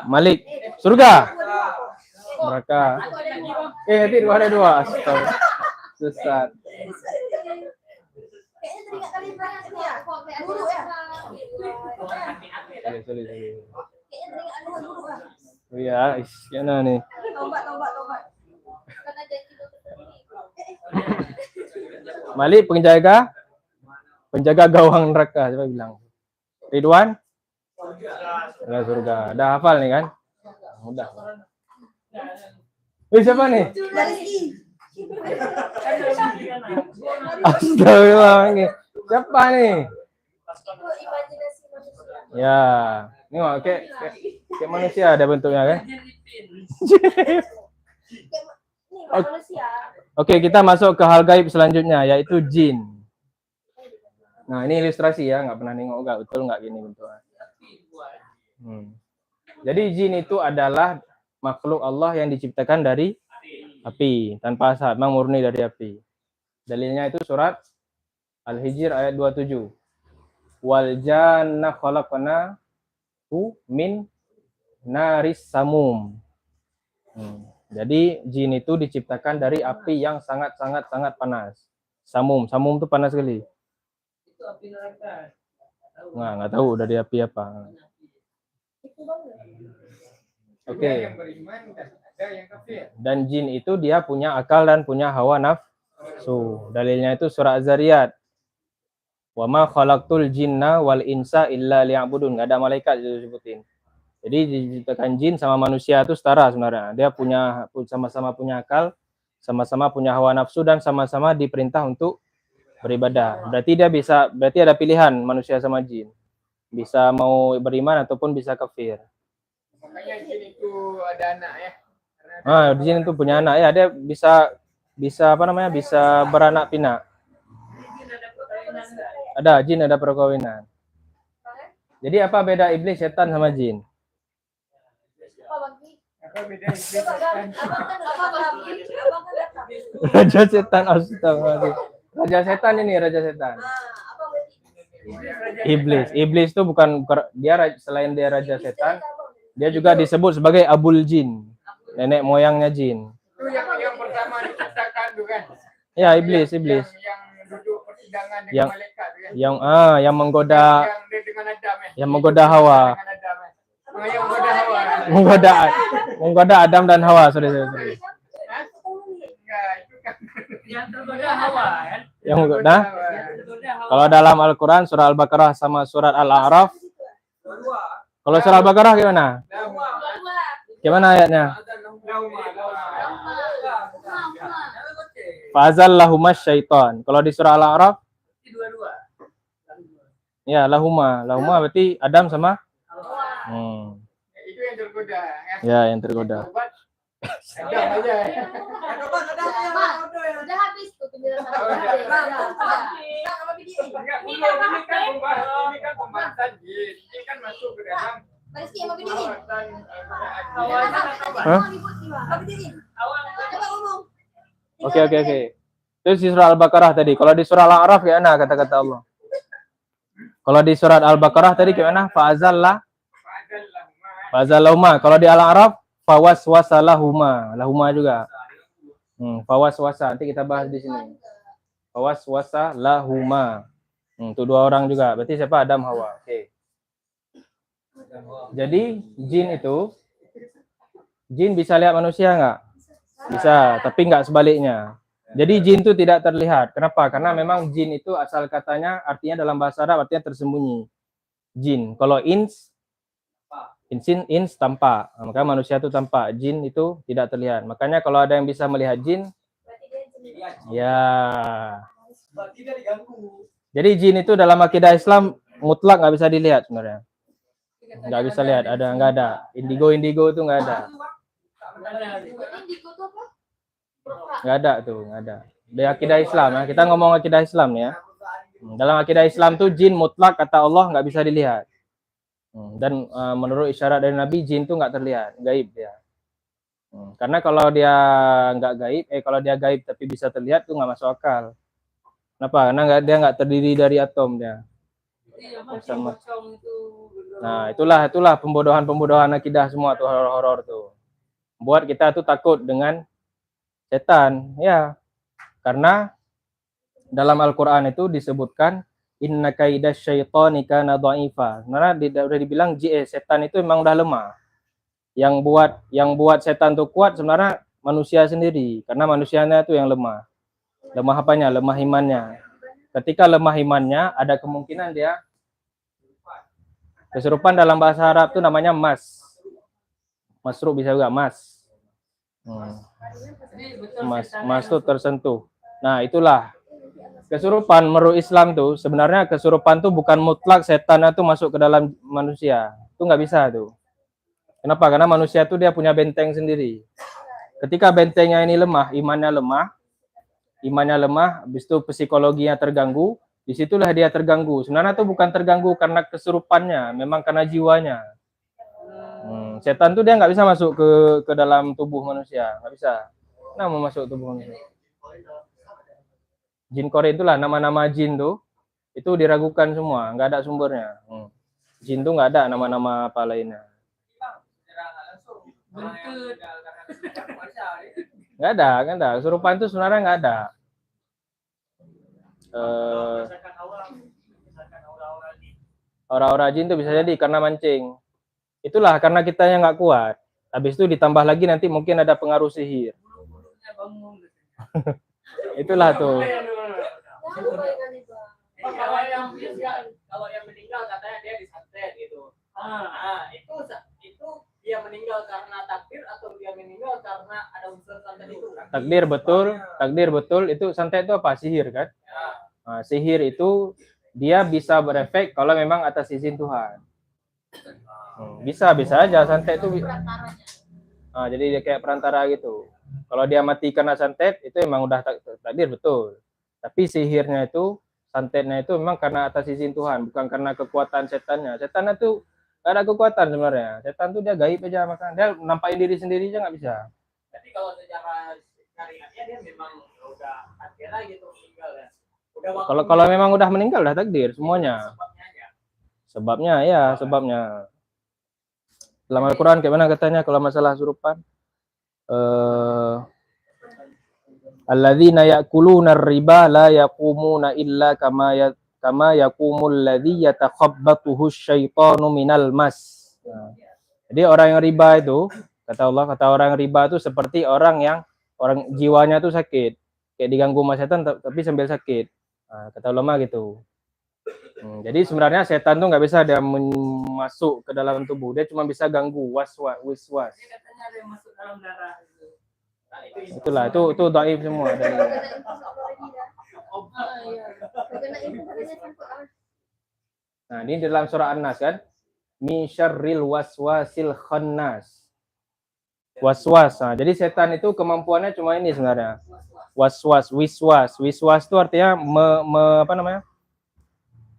Malik, surga. Neraka. Atid ada 2. Astaga. Sesat. Sorry. Iya, gimana nih? Malik penjaga gawang neraka, siapa bilang? Ridwan? Surga. Udah hafal nih kan? Udah. Siapa nih? Astagfirullah. Siapa nih? Ya, ini kayak manusia ada bentuknya kan? Oke, kita masuk ke hal gaib selanjutnya, yaitu jin. Nah, ini ilustrasi ya, nggak pernah nengok nggak betul nggak gini bentuknya. Jadi jin itu adalah makhluk Allah yang diciptakan dari api tanpa asap, memang murni dari api. Dalilnya itu surat Al-Hijr ayat 27. Wal janna khalaqnahu min naris samum. Jadi jin itu diciptakan dari api yang sangat panas. Samum itu panas sekali. Itu api neraka. Nggak tahu dari api apa. Oke. Dan jin itu dia punya akal dan punya hawa nafsu. Dalilnya itu surah Az-Zariyat. Wa ma khalaqtul jinna wal insa illa liya'budun. Enggak ada malaikat disebutin. Jadi diciptakan jin sama manusia itu setara sebenarnya. Dia sama-sama punya akal, sama-sama punya hawa nafsu dan sama-sama diperintah untuk beribadah. Berarti ada pilihan manusia sama jin. Bisa mau beriman ataupun bisa kafir. Makanya jin itu ada anak ya. Karena Jin itu punya anak ya, dia bisa bisa beranak pinak. Ada jin, ada perkawinan. Jadi apa beda iblis, setan sama jin? apa beda iblis setan? Raja setan, astagfirullah. Raja setan ini, raja setan. Iblis itu bukan dia, selain dia raja setan, dia juga disebut sebagai Abul Jin, nenek moyangnya jin. Itu yang pertama diciptakan tuh kan. Ya, iblis. Yang duduk persidangan dengan Yang- malaikat tuh kan. Yang menggoda, Yang dia dengan Adam ya. yang menggoda Hawa, Dengan Adam ya. Oh, yang menggoda Hawa. menggoda Adam dan Hawa. Sorry. Enggak, itu kan Yang tergoda Hawa kan? Yang menggoda. Yang tergoda Hawa. Kalau dalam Al-Quran surah Al-Baqarah sama surat Al-A'raf. Kalau surah Al-Baqarah gimana? Gimana ayatnya? Fa'azallahuma syaitan. Kalau di surah Al-A'raf, Dua-dua. ya lahuma berarti Adam sama itu yang tergoda ya. ya yang tergoda. Obat Adam aja ya. Udah habis tuh penjelasan. Enggak, ini kan pembahasan jin. Ini kan masuk ke dalam Rizky sama berdiri. pembahasan Awalnya apa? Hah? Berdiri. Awal Coba ngomong. Oke. Itu di surah Al-Baqarah tadi. Kalau di surah Al-A'raf gimana kata-kata Allah? Kalau di surat Al-Baqarah tadi gimana? Fa'azallahuma. Kalau di Al-A'raf fawaswasalahuma. Lahuma juga. Fawaswasa. Nanti kita bahas di sini. Fawaswasalahuma. Itu dua orang juga. Berarti siapa? Adam, Hawa. Oke. Jadi jin bisa lihat manusia nggak? Bisa, tapi nggak sebaliknya. Jadi jin itu tidak terlihat. Kenapa? Karena memang jin itu asal katanya artinya dalam bahasa Arab artinya tersembunyi. Jin. Kalau ins tampak. Maka manusia itu tampak. Jin itu tidak terlihat. Makanya kalau ada yang bisa melihat jin, ya. Jadi jin itu dalam akidah Islam mutlak nggak bisa dilihat sebenarnya. Nggak bisa lihat. Nggak ada. Indigo itu nggak ada. Indigo tuh apa? Nggak ada tuh, nggak ada. Di akidah Islam ya, kita ngomong akidah Islam ya. Dalam akidah Islam tuh jin mutlak kata Allah nggak bisa dilihat. Dan menurut isyarat dari Nabi jin tuh nggak terlihat, gaib dia. Karena kalau dia nggak gaib, kalau dia gaib tapi bisa terlihat tuh nggak masuk akal. Kenapa? Karena dia nggak terdiri dari atom dia. Sama. Nah itulah pembodohan akidah semua tuh, horor tuh. Buat kita tuh takut dengan setan, ya. Karena dalam Al-Qur'an itu disebutkan inna kaidas syaitani kana dha'ifa. Karena udah dibilang setan itu memang udah lemah. Yang buat setan tuh kuat sebenarnya manusia sendiri, karena manusianya itu yang lemah. Lemah apanya? Lemah imannya. Ketika lemah imannya, ada kemungkinan dia kesurupan. Dalam bahasa Arab itu namanya mas. Masruh bisa juga mas. Mas itu tersentuh. Nah itulah kesurupan menurut Islam tuh. Sebenarnya kesurupan tuh bukan mutlak setan itu masuk ke dalam manusia. Itu nggak bisa tuh. Kenapa? Karena manusia tuh dia punya benteng sendiri. Ketika bentengnya ini lemah, imannya lemah, habis itu psikologinya terganggu, disitulah dia terganggu. Sebenarnya itu bukan terganggu karena kesurupannya, memang karena jiwanya. Setan tuh dia nggak bisa masuk ke dalam tubuh manusia, nggak bisa. Nah mau masuk tubuh manusia. Jin Korea itulah nama-nama jin tuh, itu diragukan semua, nggak ada sumbernya. Jin tuh nggak ada nama-nama apa lainnya. Nggak ada. Kesurupan itu sebenarnya nggak ada. Aura-aura jin itu bisa jadi karena mancing. Itulah karena kita yang nggak kuat. Habis itu ditambah lagi nanti mungkin ada pengaruh sihir. Itulah tuh. Kalau yang meninggal katanya dia disantet gitu. Itu dia meninggal karena takdir atau dia meninggal karena ada unsur santet itu? Takdir betul. Itu santet itu apa? Sihir kan? Nah, sihir itu dia bisa berefek kalau memang atas izin Tuhan. Bisa aja santet itu. Nah, jadi dia kayak perantara gitu. Kalau dia mati karena santet itu memang udah takdir betul. Tapi sihirnya itu, santetnya itu memang karena atas izin Tuhan, bukan karena kekuatan setannya. Setan itu gak ada kekuatan sebenarnya. Setan tuh dia gaib aja, makanya dia nampakin diri sendiri aja nggak bisa. Tapi kalau secara syariatnya dia memang udah akhirnya gitu meninggal ya. Kalau memang udah meninggal udah takdir semuanya. Sebabnya ya, sebabnya. Dalam Al-Quran kayak mana katanya kalau masalah surupan? Alladzina ya'kuluna riba la yaqumuna illa kama yaqumul ladzi yatakhabbathu syaitanu minal mas. Nah, jadi orang yang riba itu, kata Allah, kata orang riba itu seperti orang jiwanya tuh sakit, kayak diganggu sama setan tapi sambil sakit. Nah, kata ulama gitu. Jadi sebenarnya setan tuh nggak bisa dia masuk ke dalam tubuh, dia cuma bisa ganggu wiswas. Ini katanya ada yang masuk dalam darah gitu. Nah, Itulah, itu dhaif semua dari. Nah, ini dalam surah An-Nas kan? Min syarril waswasil khannas. Waswas. Nah, jadi setan itu kemampuannya cuma ini sebenarnya. Waswas. Wiswas itu artinya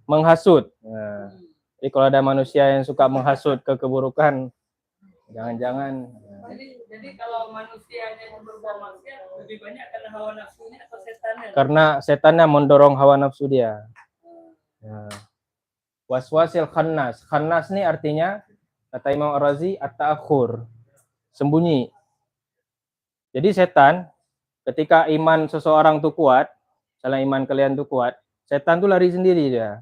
menghasut. Nah, jadi kalau ada manusia yang suka menghasut ke keburukan, jangan-jangan. Jadi kalau manusianya yang berbuat maksiat lebih banyak karena hawa nafsunya atau setannya? Karena setannya mendorong hawa nafsu dia. Nah, waswasil khannas. Khannas ini artinya, kata Imam Ar-Razi, at-ta'akhur. Sembunyi. Jadi setan, ketika iman seseorang tuh kuat, misalnya iman kalian tuh kuat, setan tuh lari sendiri dia.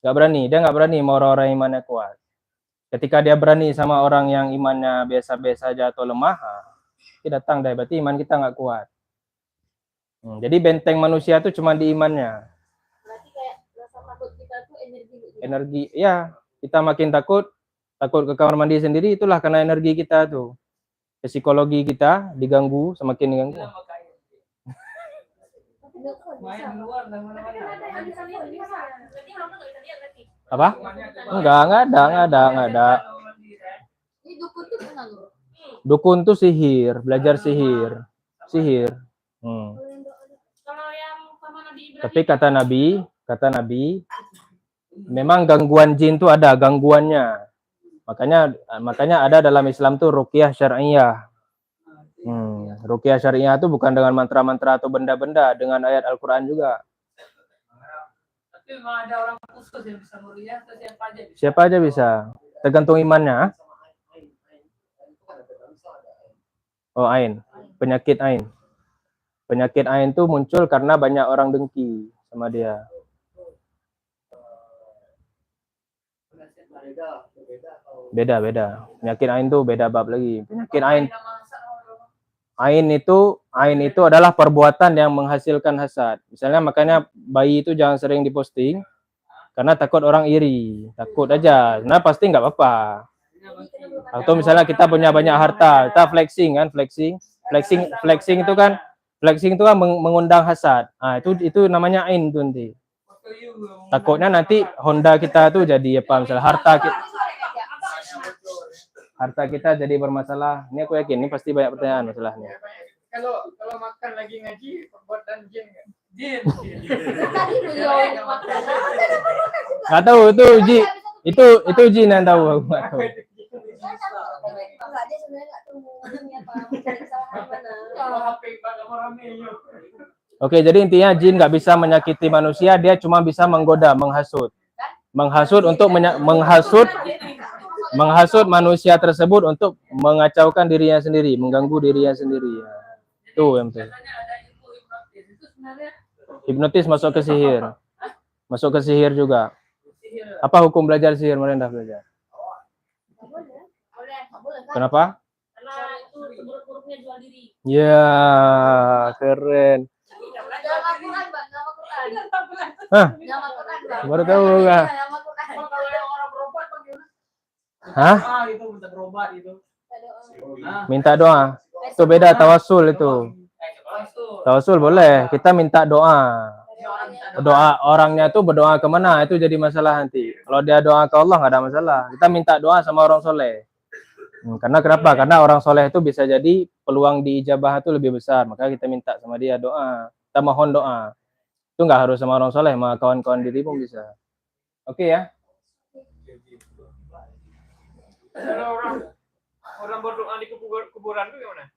Dia nggak berani sama orang-orang imannya kuat. Ketika dia berani sama orang yang imannya biasa-biasa aja atau lemah, dia datang deh, berarti iman kita nggak kuat. Jadi benteng manusia tuh cuma di imannya. Berarti kayak rasa takut kita tuh Energi, ya, kita makin takut ke kamar mandi sendiri, itulah karena energi kita tuh. Psikologi kita diganggu, semakin diganggu. Main di luar dan mana-mana. Apa? Enggak ada. Ini dukun tuh kenal loh. Dukun tuh sihir, belajar sihir. Kalau yang sama Nabi Ibrahim. Tapi kata Nabi, memang gangguan jin tuh ada gangguannya. Makanya ada dalam Islam tuh ruqyah syar'iyah. Ruqyah syar'iyah itu bukan dengan mantra-mantra atau benda-benda, dengan ayat Al-Quran juga. Tapi memang ada orang khusus yang bisa meruqyah atau siapa aja bisa? Siapa aja bisa, tergantung imannya. Oh, ain, penyakit ain. Penyakit ain tuh muncul karena banyak orang dengki sama dia. Beda. Penyakit ain tuh beda bab lagi. Penyakit ain itu adalah perbuatan yang menghasilkan hasad. Misalnya makanya bayi itu jangan sering diposting karena takut orang iri. Takut aja. Nah pasti nggak apa-apa. Atau misalnya kita punya banyak harta, kita flexing itu kan mengundang hasad. Nah, itu namanya ain tuh nanti. Takutnya nanti Honda kita tuh jadi apa, misalnya harta kita jadi bermasalah. Ini aku yakin, ini pasti banyak pertanyaan masalahnya. Kalau makan lagi ngaji perbuatan jin nggak? Jin. Tadi beliau makan. Nggak tahu itu jin yang tahu, aku nggak tahu. Enggak, dia sebenarnya nggak tahu ini apa, mencari kesalahan mana. Kalau HP pada orang ini. Oke, jadi intinya jin nggak bisa menyakiti manusia, dia cuma bisa menggoda, menghasut untuk menghasut manusia tersebut untuk mengacaukan dirinya sendiri, mengganggu dirinya sendiri. Itu yang penting. Hipnotis masuk ke sihir juga. Apa hukum belajar sihir? Merendah belajar. Kenapa? Karena itu buruk-buruknya jual diri. Ya, keren. Dalam Al-Quran, Bang, nama Quran. Hah? Nama Quran, Bang. Baru tahu nggak? Nama Quran. Kalau yang orang berobat bagaimana? Hah? Itu minta berobat itu. Minta doa. Itu beda, tawasul itu. Tawasul boleh. Kita minta doa. Orang minta doa orangnya tuh berdoa kemana, itu jadi masalah nanti. Kalau dia doa ke Allah nggak ada masalah. Kita minta doa sama orang soleh. Karena kenapa? Karena orang soleh itu bisa jadi peluang diijabah itu lebih besar. Maka kita minta sama dia doa. Kita mohon doa. Itu nggak harus sama orang soleh, sama kawan-kawan diri pun bisa. Oke ya. Kalau orang berdoa di kuburan itu gimana?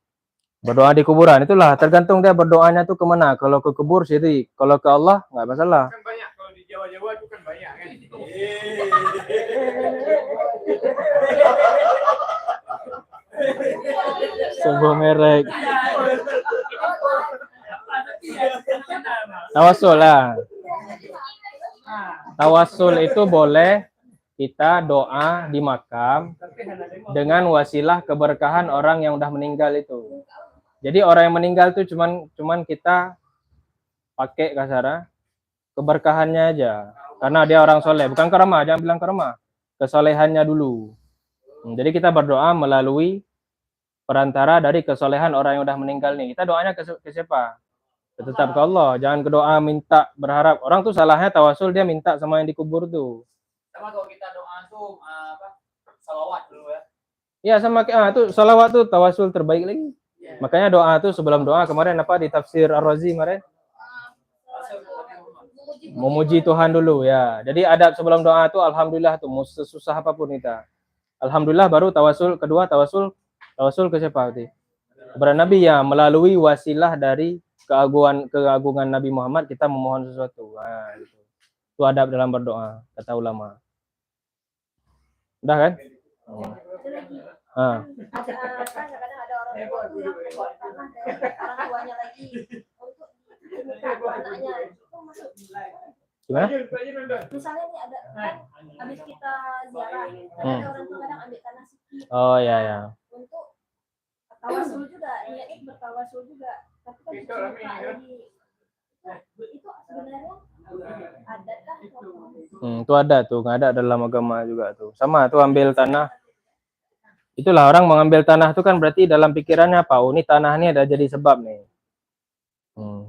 Berdoa di kuburan itulah tergantung dia berdoanya tuh kemana. Kalau ke kubur syirik, kalau ke Allah nggak masalah. Kan banyak kalau di Jawa-Jawa itu kan banyak kan. Sebuah merek. Tawasul lah. Tawasul itu boleh kita doa di makam dengan wasilah keberkahan orang yang udah meninggal itu. Jadi orang yang meninggal itu cuman kita pakai kasara keberkahannya aja. Karena dia orang soleh, bukan karma, jangan bilang karma. Kesolehannya dulu. Jadi kita berdoa melalui perantara dari kesolehan orang yang udah meninggal nih. Kita doanya ke siapa? Tetap ke Allah. Jangan ke doa minta berharap. Orang tuh salahnya tawasul dia minta sama yang dikubur tuh. Sama kalau kita doa tuh salawat dulu ya. Iya sama tuh salawat tuh tawasul terbaik lagi. Makanya doa tuh sebelum doa kemarin apa di tafsir Ar-Razi kemarin? Memuji Tuhan dulu ya. Jadi adab sebelum doa tuh alhamdulillah tuh mau sesusah apapun kita. Alhamdulillah baru tawasul, kedua tawasul ke siapa berarti? Kepada Nabi ya, melalui wasilah dari keagungan Nabi Muhammad kita memohon sesuatu. Nah, gitu. Itu adab dalam berdoa kata ulama. Udah kan? Kadang-kadang ada orang tua tuh yang keluar tanah dari orang tuanya lagi untuk menikah anaknya itu masuk. Gimana? Misalnya nih ada kan habis kita ziarah, ada orang tua kadang ambil tanah sedikit. Oh ya ya. Untuk tawasul juga, niatnya bertawasul juga. Tapi kan Itu disuruh amin, ya. lagi. Itu sebenarnya adat kah? Itu ada tuh, nggak ada dalam agama juga tuh. Sama tuh ambil tanah. Itulah orang mengambil tanah itu kan berarti dalam pikirannya apa? Oh, ini tanah ini ada jadi sebab nih.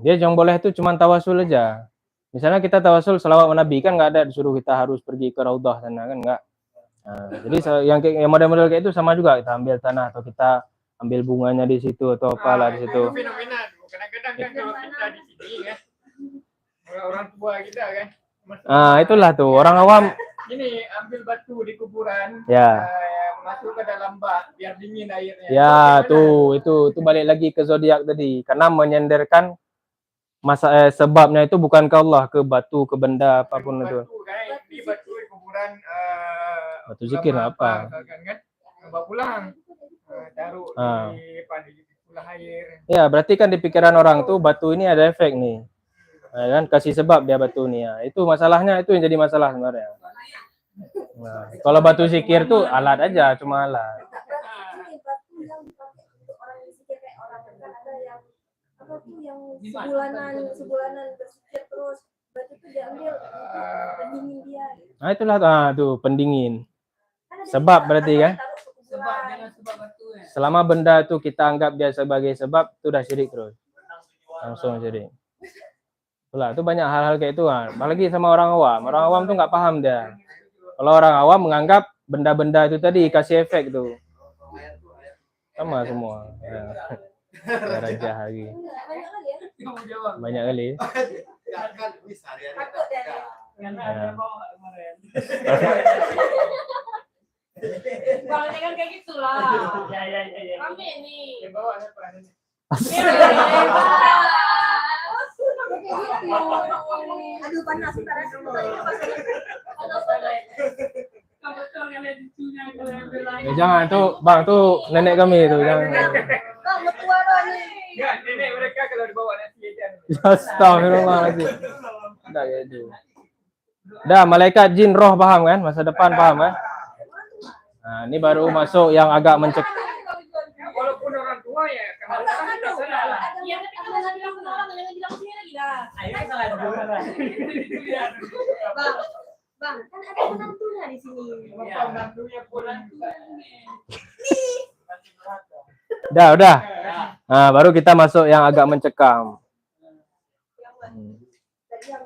Dia yang boleh itu cuma tawasul aja. Misalnya kita tawasul selawat Nabi kan nggak ada disuruh kita harus pergi ke Raudhah sana kan nggak. Nah, jadi yang model-model kayak itu sama juga kita ambil tanah atau kita ambil bunganya di situ atau apalah di situ. Itu fenomena tuh. Kadang-kadang kan kalau kita di sini kan orang tua kita kan. Itulah tuh orang awam. Ini ambil batu di kuburan. Ya. Masuk ke dalam bak biar dingin airnya. Ya, tuh itu balik lagi ke zodiak tadi karena menyenderkan sebabnya itu bukan ke Allah, ke batu, ke benda apapun itu. Batu kan di batu di kuburan Batu zikir apa? Kan bawa pulang. Taruh di pulang air. Ya, berarti kan di pikiran orang tuh batu ini ada efek nih. Nah, kan kasih sebab dia batu nih ya. Itu masalahnya itu yang jadi masalah sebenarnya. Nah, kalau batu zikir tuh alat aja, cuma alat. Ini batu yang dipakai untuk orang yang zikir kayak orang kan ada yang apa tuh yang sebulanan berzikir terus batu itu diambil untuk pendingin dia. Nah, itulah tuh pendingin. Kan ada Sebab juga, berarti atau kan? ditaruh ke kuburan. Sebab jangan sebab batu ya. Selama benda itu kita anggap dia sebagai sebab, itu udah syirik terus. Langsung syirik. Itulah, itu banyak hal-hal kayak itu kan. Apalagi sama orang awam. Orang awam tuh nggak paham dia. Kalau orang awam menganggap benda-benda itu tadi kasih efek tuh. Sama semua. Ya. Raja lagi. Banyak kali ya. Kamu jawab. Banyak kali. Takut ya. Karena ada bawa kemarin. Bangnya kan kayak gitulah. Ya. Rame nih. Yang bawa siapa? Aduh panas sekarang Kebetulan kalian cucunya kalian bilang. Jangan tuh, Bang tuh nenek kami tuh jangan. Bang, mertua lo nih. Enggak, nenek mereka kalau dibawa nanti aja. Astagfirullahaladzim. Udah kayak itu. Udah malaikat jin roh paham kan? Masa depan paham kan? Nah, ini baru masuk yang agak mencek. Walaupun orang tua ya, kalau kita salah. Iya, tapi kalau nggak bilang ke orang, jangan bilang sini lagi dah. Ayo kita lanjut. Bang, kan ada menantunya di sini. Bapak menantunya pulang. Udah. Nah, baru kita masuk yang agak mencekam. Tadi yang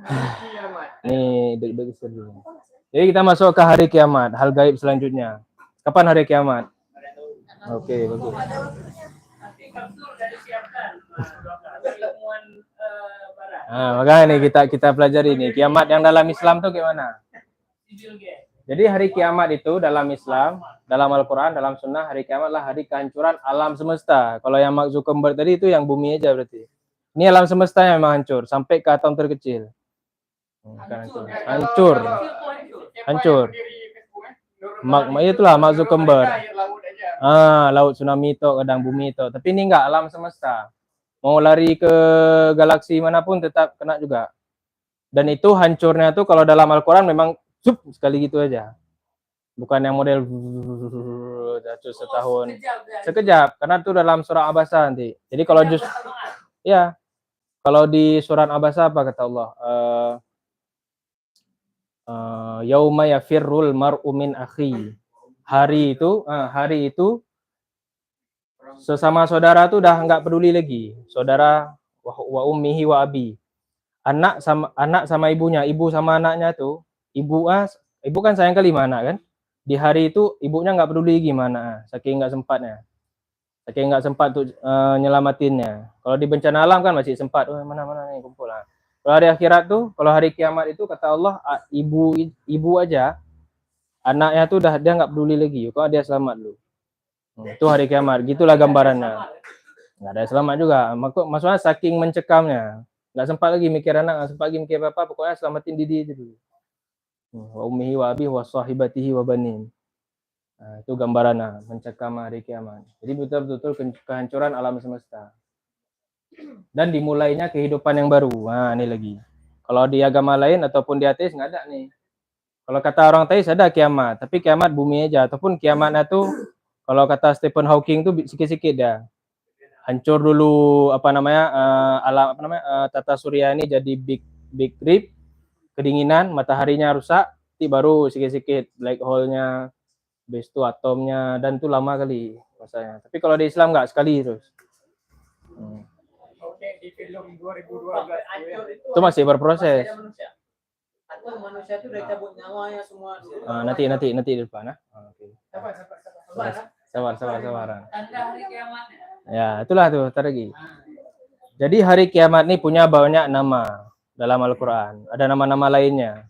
Kiamat. Nih deg-deg dulu. Jadi kita masuk ke hari kiamat, hal gaib selanjutnya. Kapan hari kiamat? Oke, bagus. Nanti kapsul sudah disiapkan. Ada ilmuwan barat. Nah, makanya nih kita pelajari nih kiamat yang dalam Islam tuh gimana? Civil Gate. Jadi hari kiamat itu dalam Islam, dalam Al-Quran, dalam Sunnah, hari kiamat lah hari kehancuran alam semesta. Kalau yang Mark Zuckerberg tadi itu yang bumi aja berarti. Ini alam semesta yang memang hancur sampai ke atom terkecil. Hancur. Hancur. Itulah Mark Zuckerberg. Laut tsunami itu, kadang bumi itu. Tapi ini enggak alam semesta. Mau lari ke galaksi manapun tetap kena juga. Dan itu hancurnya tuh kalau dalam Al-Quran memang sekali gitu aja. Bukan yang model jatuh setahun. Sekejap, karena itu dalam surah Abasa nanti. Jadi kalau ya, kalau di surat Abasa apa kata Allah? Yauma yafirrul mar'u min akhi. Hari itu sesama saudara tuh udah nggak peduli lagi. Saudara wa ummihi wa abi. Anak sama ibunya, ibu sama anaknya tuh, ibu kan sayang kali sama anak kan. Di hari itu ibunya nggak peduli gimana, saking nggak sempat tuh nyelamatinnya. Kalau di bencana alam kan masih sempat, mana nih kumpul lah. Kalau hari akhirat tuh, kalau hari kiamat itu kata Allah, ibu aja, anaknya tuh udah dia nggak peduli lagi, kok dia selamat lu. Itu hari kiamat, gitulah gambarannya. Nggak ada selamat juga, maksudnya saking mencekamnya. Nggak sempat lagi mikir anak, nggak sempat lagi mikir apa, pokoknya selamatin diri itu dulu. Wa ummihi wa abihi wa sahibatihi wa banin. Nah, itu gambarannya mencekam hari kiamat. Jadi betul-betul kehancuran alam semesta. Dan dimulainya kehidupan yang baru. Nah, ini lagi. Kalau di agama lain ataupun di ateis nggak ada nih. Kalau kata orang ateis ada kiamat, tapi kiamat bumi aja. Ataupun kiamatnya tuh kalau kata Stephen Hawking tuh sikit-sikit ya. Hancur dulu alam tata surya ini jadi big rip, kedinginan, mataharinya rusak, baru sikit-sikit black hole-nya, habis itu atomnya, dan itu lama kali masanya. Tapi kalau di Islam nggak, sekali terus. Oke, di film 2012 itu masih berproses. Atau manusia itu udah cabut nyawanya semua. Nanti di depan. Oke. Sabar. Tanda hari kiamatnya. Ya, itulah tuh lagi. Jadi hari kiamat ini punya banyak nama dalam Al-Quran. Ada nama-nama lainnya.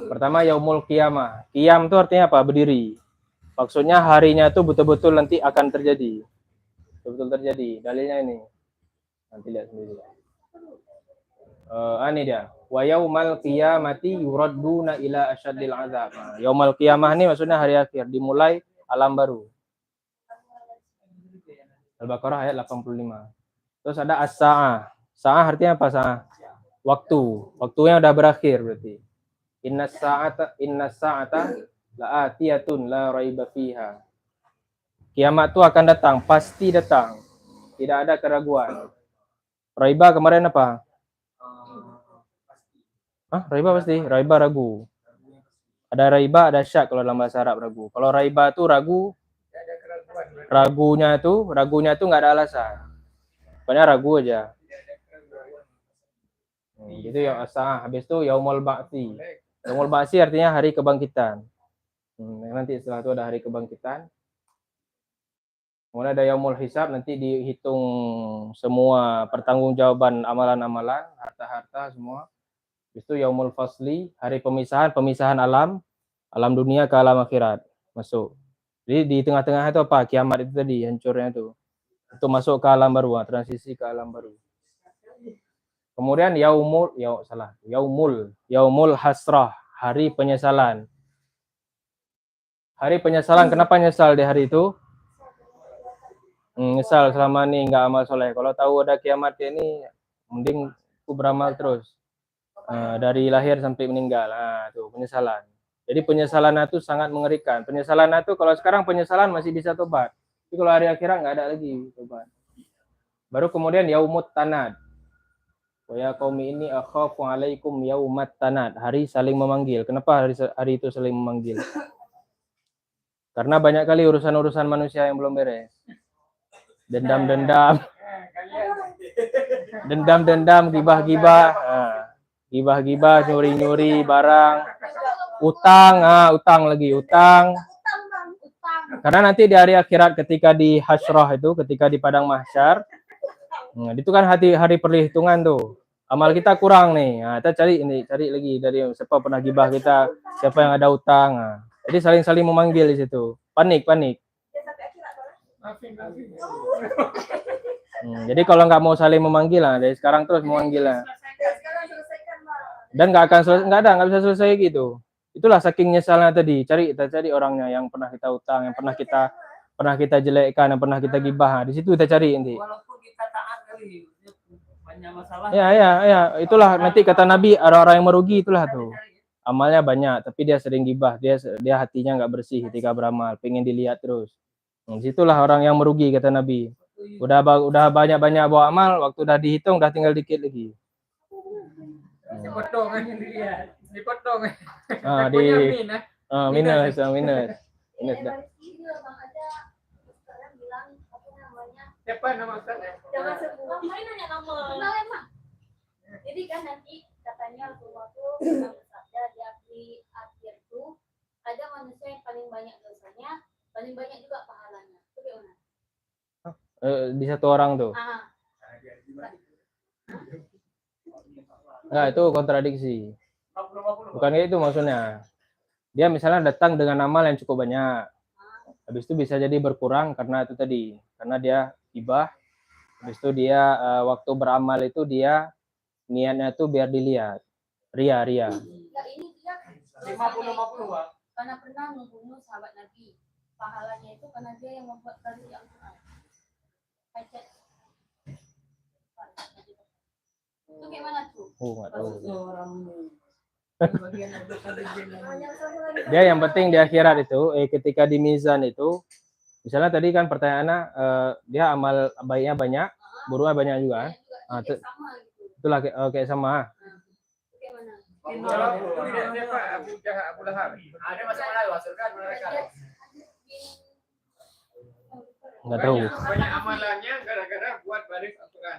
Pertama Yaumul Qiyamah. Qiyam itu artinya apa? Berdiri. Maksudnya harinya itu betul-betul nanti akan terjadi. Betul-betul terjadi. Dalilnya ini. Nanti lihat sendiri. Ini dia. Wa yaumal qiyamati yuradduna ila asyaddil azab. Yaumul Qiyamah ini maksudnya hari akhir. Dimulai alam baru. Al-Baqarah ayat 85. Terus ada as-sa'ah. Sa'ah artinya apa sa'ah? Waktu. Waktunya udah berakhir berarti. Inna sa'ata la'atiyatun la raiba fiha. Kiamat itu akan datang, pasti datang. Tidak ada keraguan. Raiba kemarin apa? Raiba pasti. Raiba ragu. Ada raiba, ada syak kalau dalam bahasa Arab ragu. Kalau raiba itu ragu, ragunya tuh nggak ada alasan. Pokoknya ragu aja. Gitu yang asah. Habis itu yaumul ba'tsi. Yaumul ba'tsi artinya hari kebangkitan. Nanti setelah itu ada hari kebangkitan. Kemudian ada yaumul hisab, nanti dihitung semua pertanggungjawaban amalan-amalan, harta-harta semua. Habis itu yaumul fasli, hari pemisahan alam dunia ke alam akhirat. Masuk. Jadi di tengah-tengah itu apa? Kiamat itu tadi, hancurnya itu. Itu masuk ke alam baru, transisi ke alam baru. Kemudian yaumul hasrah, hari penyesalan. Hari penyesalan, kenapa nyesal di hari itu? Nyesal selama ini nggak amal soleh. Kalau tahu ada kiamat ini, mending aku beramal terus. Dari lahir sampai meninggal. Tuh penyesalan. Jadi penyesalan itu sangat mengerikan. Penyesalan itu kalau sekarang penyesalan masih bisa tobat. Tapi kalau hari akhirat nggak ada lagi tobat. Baru kemudian yaumut tanad. Ya qaumi ini akhafu alaikum yaumat tanad. Hari saling memanggil. Kenapa hari itu saling memanggil? Karena banyak kali urusan-urusan manusia yang belum beres. Dendam, gibah-gibah. Gibah-gibah, nyuri-nyuri barang, utang, utang lagi, utang. Utang bang, utang. Karena nanti di hari akhirat ketika di hasyroh itu, ketika di padang mahsyar, itu kan hari perhitungan tuh. Amal kita kurang nih. Nah, kita cari lagi dari siapa pernah gibah kita, siapa yang ada utang. Nah, jadi saling-saling memanggil di situ. Panik. Ya sampai akhirat orang. Maafin. Jadi kalau nggak mau saling memanggil lah, dari sekarang terus memanggil lah. Ya sekarang selesaikan bang. Dan nggak bisa selesai gitu. Itulah saking nyesalnya tadi. Kita cari orangnya yang pernah kita utang, yang pernah kita jelekkan, yang pernah kita gibah. Nah, di situ kita cari nanti. Walaupun kita taat kali, banyak masalah. Ya, itulah nanti kata Nabi, ada orang yang merugi, itulah tuh. Amalnya banyak, tapi dia sering gibah, dia hatinya nggak bersih ketika beramal, pengen dilihat terus. Disitulah orang yang merugi kata Nabi. Udah banyak bawa amal, waktu udah dihitung udah tinggal dikit lagi. Dipotong kan Lihat. dipotong. Minus. Bang ada sekarang bilang apa namanya? Siapa nama Ustaznya? Jangan sebut. Ngapain nanya nama? Kenal emang. Jadi kan nanti katanya Rasulullah tuh bersabda di akhir tuh ada manusia yang paling banyak dosanya, paling banyak juga pahalanya. Itu gimana? Di satu orang tuh. Nah, itu kontradiksi. Bukan itu maksudnya. Dia misalnya datang dengan amal yang cukup banyak. Habis itu bisa jadi berkurang karena itu tadi. Karena dia gibah. Habis itu dia waktu beramal itu dia niatnya tuh biar dilihat. Ria. Enggak, ini dia 50-50, Pak. karena pernah membunuh sahabat Nabi. Pahalanya itu karena dia yang membuat tali Al-Quran. Ayat. Itu gimana tuh? Nggak tahu. Namanya satu lagi. Dia yang penting di akhirat itu, ketika di mizan itu, misalnya tadi kan pertanyaannya, dia amal baiknya banyak, buruknya banyak juga. Juga sama gitu. Itulah kayak sama. Itu gimana? Kalau tidak siapa Abu Lahab. Ada masalah lagi, surga mereka. Nggak tahu. Banyak amalannya gara-gara buat baris Al-Quran.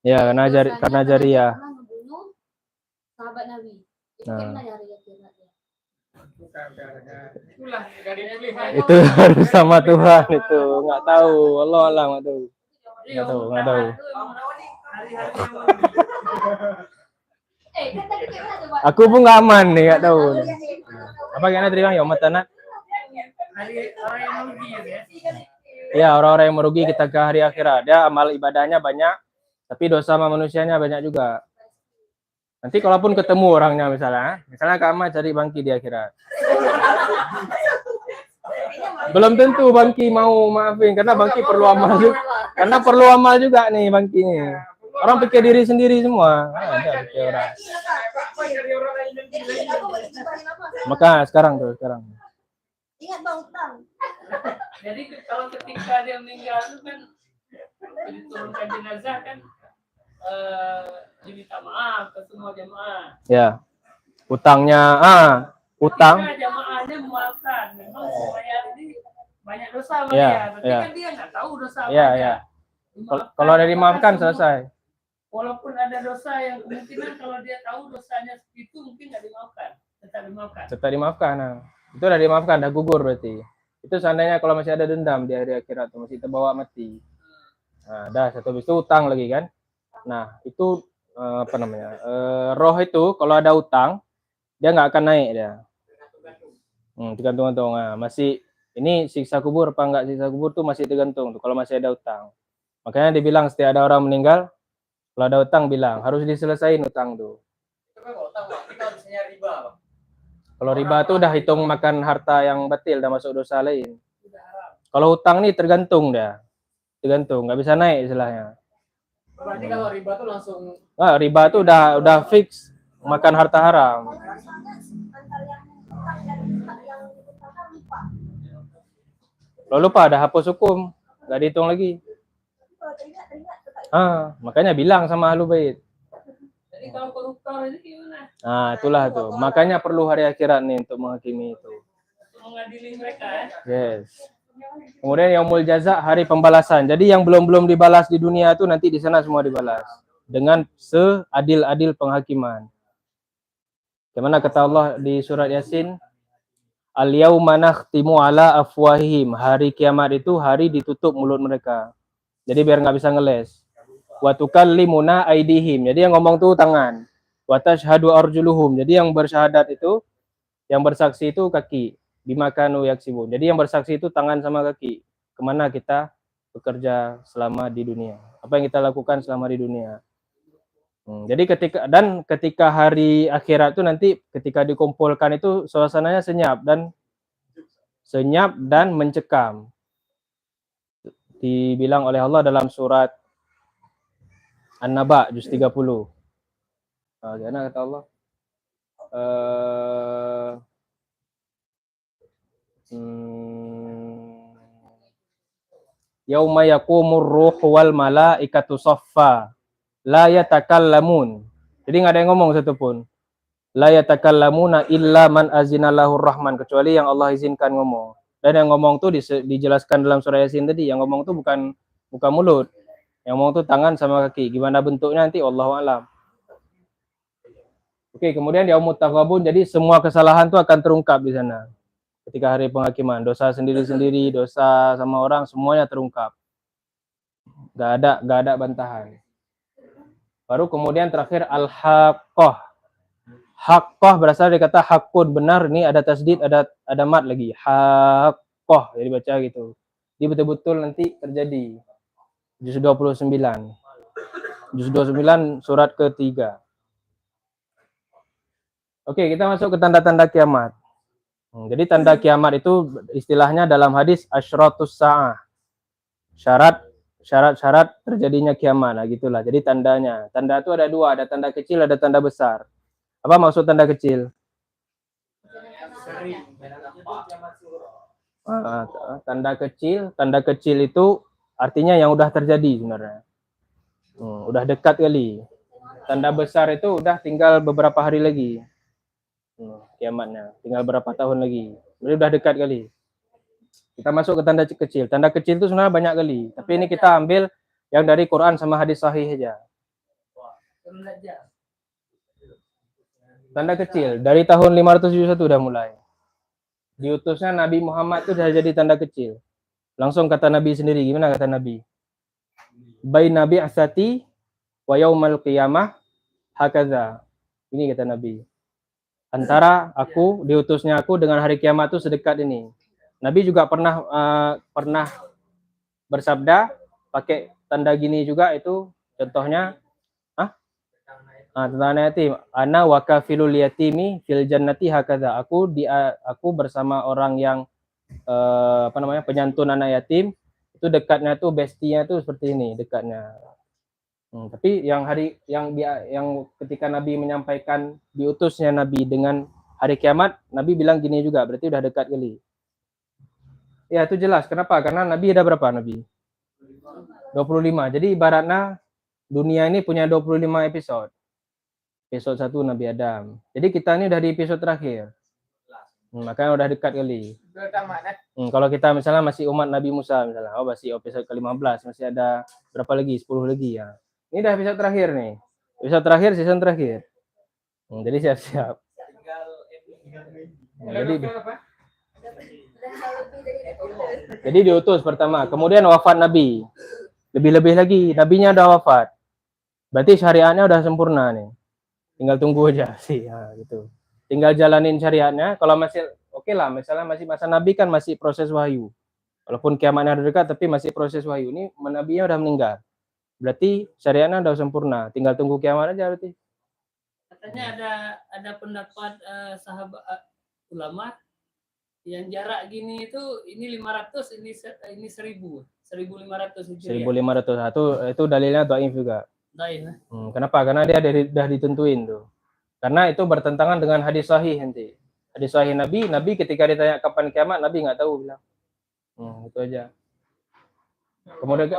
Ya, karena jariah. Pernah membunuh sahabat Nabi. Itu Nah. gimana dari akhirat ya? Bukan gara-gara itulah dari pilihan. Itu harus sama Tuhan itu. Nggak tahu. Allah alam nggak tahu. Nggak tahu. Kan tadi gimana coba? Aku pun nggak aman nih, nggak tahu. Apa yang ada terima ya umat tanah? Hari orang yang rugi ya. Ya, orang-orang yang merugi kita ke hari akhirat. Dia amal ibadahnya banyak, tapi dosa sama manusianya banyak juga. Nanti kalaupun ketemu orangnya misalnya Kak cari Bangki di akhirat. Belum tentu Bangki mau maafin karena Bangki perlu amal juga. Karena perlu amal juga nih Bangki ini. Orang pikir diri sendiri semua. Ada pikir orang. Jadi aku berkesimpulan apa? Maka sekarang. Ingat bang utang. Jadi kalau ketika dia meninggal itu kan diturunkan jenazah kan diminta maaf ke semua jemaah. Ya. Utangnya utang. Ketika jemaahnya memaafkan, memang supaya ini banyak dosa sama Ya, dia. Berarti ya. kan dia nggak tahu dosa apa Ya, aja. ya. Dimaafkan. Kalau ada dimaafkan Apakah semua- selesai. Walaupun ada dosa yang kemungkinan kalau dia tahu dosanya itu mungkin nggak dimaafkan, tetap dimaafkan. Tetap dimaafkan. Itu udah dimaafkan, udah gugur berarti. Itu seandainya kalau masih ada dendam di hari akhirat tuh masih terbawa mati. Nah, dah satu habis itu utang lagi kan. Nah, itu apa namanya? Roh itu kalau ada utang dia nggak akan naik dia. Tergantung. Masih ini siksa kubur apa enggak siksa kubur tuh masih tergantung tuh kalau masih ada utang. Makanya dibilang setiap ada orang meninggal kalau ada utang bilang harus diselesain utang tuh. Itu kan utang, Pak. Kita harusnya riba, Pak. Kalau riba tuh udah hitung makan harta yang batil udah masuk dosa lain. Kalau utang nih tergantung, nggak bisa naik istilahnya. Berarti kalau riba tuh langsung Riba tuh udah fix makan harta haram. Kalau misalnya antara yang utang dan yang diutangkan lupa. Kalau lupa ada hapus hukum, nggak dihitung lagi. Kalau teringat tetap. Makanya bilang sama ahlu bait. Jadi kalau koruptor itu gimana? Nah, itulah tuh. Makanya perlu hari akhirat nih untuk menghakimi itu. Mengadili mereka ya. Yes. Kemudian yaumul jaza, hari pembalasan. Jadi yang belum dibalas di dunia itu nanti di sana semua dibalas dengan seadil-adil penghakiman. Bagaimana kata Allah di surat Yasin? Al-yauma nakhtimu ala afwahihim. Hari kiamat itu hari ditutup mulut mereka. Jadi biar nggak bisa ngeles. Wa tukallimuna aidihim. Jadi yang ngomong tuh tangan. Wa tashhadu arjuluhum. Jadi yang bersyahadat itu, yang bersaksi itu kaki. Bima kanu yaksibun. Jadi yang bersaksi itu tangan sama kaki. Kemana kita bekerja selama di dunia? Apa yang kita lakukan selama di dunia? Jadi ketika hari akhirat itu nanti ketika dikumpulkan itu suasananya senyap dan mencekam. Dibilang oleh Allah dalam surat An-Naba juz 30. Bagaimana kata Allah? Yauma yaqumur ruhu wal malaikatu saffa la yatakallamun. Jadi nggak ada yang ngomong satupun. La yatakallamuna illa man azinallahu rahman, kecuali yang Allah izinkan ngomong. Dan yang ngomong tuh dijelaskan dalam surah Yasin tadi, yang ngomong tuh bukan mulut. Yang ngomong tuh tangan sama kaki. Gimana bentuknya nanti wallahu alam. Oke, kemudian yaumut taghabun, jadi semua kesalahan tuh akan terungkap di sana. Ketika hari penghakiman, dosa sendiri-sendiri, dosa sama orang semuanya terungkap. Gak ada bantahan. Baru kemudian terakhir al-haqqah. Haqqah berasal dari kata hakun, benar. Ini ada tasdid, ada mat lagi. Haqqah, jadi baca gitu. Ini betul-betul nanti terjadi. Juz 29. Juz 29 surat ketiga. Oke, kita masuk ke tanda-tanda kiamat. Jadi tanda kiamat itu istilahnya dalam hadis asyratus sa'ah. Syarat terjadinya kiamat. Nah, gitulah. Jadi tandanya. Tanda itu ada dua, ada tanda kecil, ada tanda besar. Apa maksud tanda kecil? Tanda kecil itu artinya yang udah terjadi sebenarnya. Udah dekat kali. Tanda besar itu udah tinggal beberapa hari lagi. Kiamatnya, tinggal berapa tahun lagi. Jadi udah dekat kali. Kita masuk ke tanda kecil. Tanda kecil itu sebenarnya banyak kali. Tapi ini kita ambil yang dari Quran sama hadis sahih aja. Tanda kecil dari tahun 571 udah mulai. Diutusnya Nabi Muhammad itu sudah jadi tanda kecil. Langsung kata Nabi sendiri, gimana kata Nabi? Baina bi'asati wa yaumal qiyamah hakaza. Ini kata Nabi. Antara diutusnya aku dengan hari kiamat itu sedekat ini. Nabi juga pernah bersabda pakai tanda gini juga, itu contohnya tentang yatim. Ana wa kafilul yatimi fil jannati hakaza. Aku bersama orang yang penyantun anak yatim itu dekatnya tuh, bestinya tuh seperti ini dekatnya. Tapi yang ketika Nabi menyampaikan diutusnya Nabi dengan hari kiamat, Nabi bilang gini juga, berarti udah dekat kali. Ya itu jelas. Kenapa? Karena Nabi ada berapa Nabi? 25. Jadi ibaratnya dunia ini punya 25 episode. Episode 1 Nabi Adam. Jadi kita ini udah di episode terakhir. Makanya udah dekat kali. Kalau kita misalnya masih umat Nabi Musa misalnya, masih episode ke-15, masih ada berapa lagi? 10 lagi ya. Ini udah episode terakhir nih. Episode terakhir, season terakhir. Jadi siap-siap. Jadi diutus pertama, kemudian wafat Nabi. Lebih-lebih lagi, Nabinya udah wafat. Berarti syariatnya udah sempurna nih. Tinggal tunggu aja sih, gitu. Tinggal jalanin syariatnya. Kalau masih oke lah, misalnya masih masa Nabi kan masih proses wahyu. Walaupun kiamatnya udah dekat, tapi masih proses wahyu. Ini Nabinya udah meninggal. Berarti syariatnya udah sempurna. Tinggal tunggu kiamat aja berarti. Katanya ada pendapat sahabat ulama yang jarak gini itu ini 500, ini 1000. 1500 Hijriah. 1500. Itu dalilnya dhaif juga. Dhaif. Kenapa? Karena dia udah ditentuin tuh. Karena itu bertentangan dengan hadis sahih nanti. Hadis sahih Nabi ketika ditanya kapan kiamat, Nabi nggak tahu bilang. Itu aja. Kemudian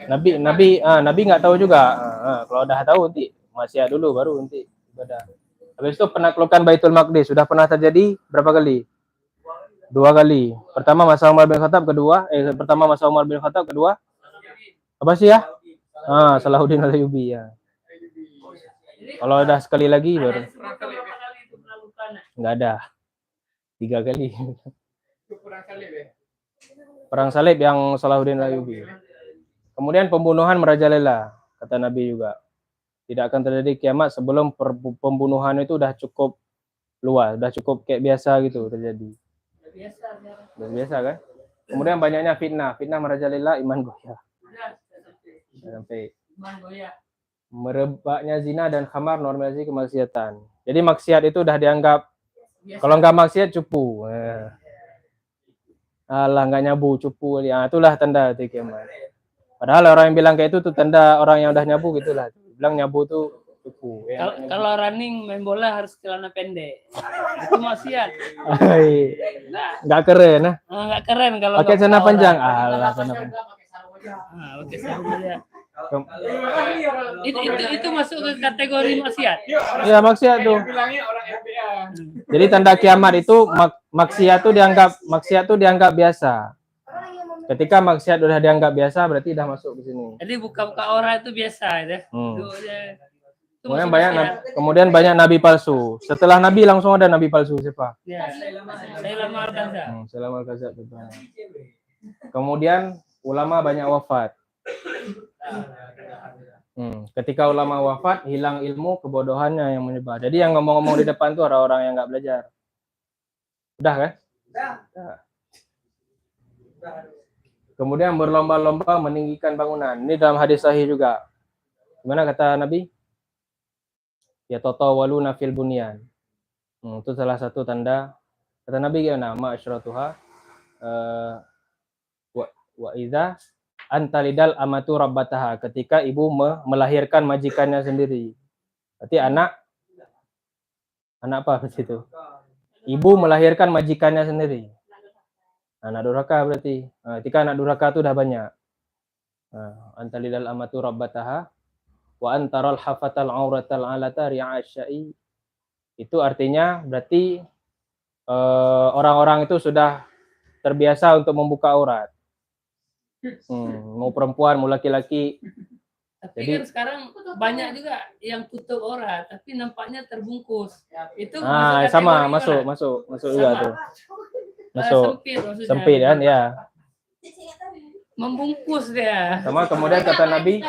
Nabi nggak tahu juga. Kalau udah tahu nanti masih dulu baru nanti ibadah. Habis itu penaklukan Baitul Maqdis sudah pernah terjadi berapa kali? 2 kali. Pertama masa Umar bin Khattab, kedua apa sih ya? Salahuddin Ayyubi ya. Jadi Kalau udah sekali lagi baru ada disebutkan berapa kali itu penalukan? nggak ada. 3 kali. Itu kurang salib ya. Perang salib yang Salahuddin Ayyubi. Kemudian pembunuhan merajalela, kata Nabi juga. Tidak akan terjadi kiamat sebelum pembunuhan itu udah cukup luas, udah cukup kayak biasa gitu terjadi. Biasa sekarang. Udah biasa kan? Kemudian banyaknya fitnah merajalela, iman goyah. Udah Sampai Iman goyah. merebaknya zina dan khamar, normalisasi kemaksiatan. Jadi maksiat itu udah dianggap Biasa. kalau nggak maksiat cupu. Alah nggak nyabu cupu. Ya, itulah tanda hati kiamat. Padahal orang yang bilang kayak itu tuh tanda orang yang udah nyabu gitulah. Bilang nyabu tuh cupu. Kalau running main bola harus celana pendek. Itu maksiat. Nah, Nggak keren nah. nggak keren kalau Pakai nggak celana pakai panjang. orang. Alah celana panjang. Pakai sarung aja. Itu masuk ke kategori maksiat. Iya maksiat tuh. Bilangnya orang RPA. Jadi tanda kiamat itu maksiat tuh dianggap biasa. Ketika maksiat udah dianggap biasa berarti udah masuk ke sini. Jadi buka-buka orang itu biasa ya. Itu Kemudian banyak nabi palsu. Setelah nabi langsung ada nabi palsu siapa? Ya, saya lama Al-Qaza. Salam al-kazab. Kemudian ulama banyak wafat. Ketika ulama wafat, hilang ilmu, kebodohannya yang menyebar. Jadi yang ngomong-ngomong di depan tuh orang-orang yang nggak belajar. Udah kan? Udah. Kemudian berlomba-lomba meninggikan bangunan. Ini dalam hadis sahih juga. Gimana kata Nabi? Ya tatawaluna fil bunyan. Itu salah satu tanda. Kata Nabi gimana? Ma'asyratuha wa idza antalidal amatu rabbataha, ketika ibu melahirkan majikannya sendiri. Berarti anak apa itu? Ibu melahirkan majikannya sendiri. Anak durhaka berarti. Ketika anak durhaka itu udah banyak. Antalidal amatu rabbataha wa antaral hafatal auratal alata ri'asyai. Itu artinya berarti orang-orang itu sudah terbiasa untuk membuka aurat. Mau perempuan, mau laki-laki. Tapi Jadi kan sekarang banyak juga yang tutup aurat tapi nampaknya terbungkus. Itu sama masuk juga tuh. Masuk sempit maksudnya. sempit kan ya. Membungkus dia. Sama kemudian kata Nabi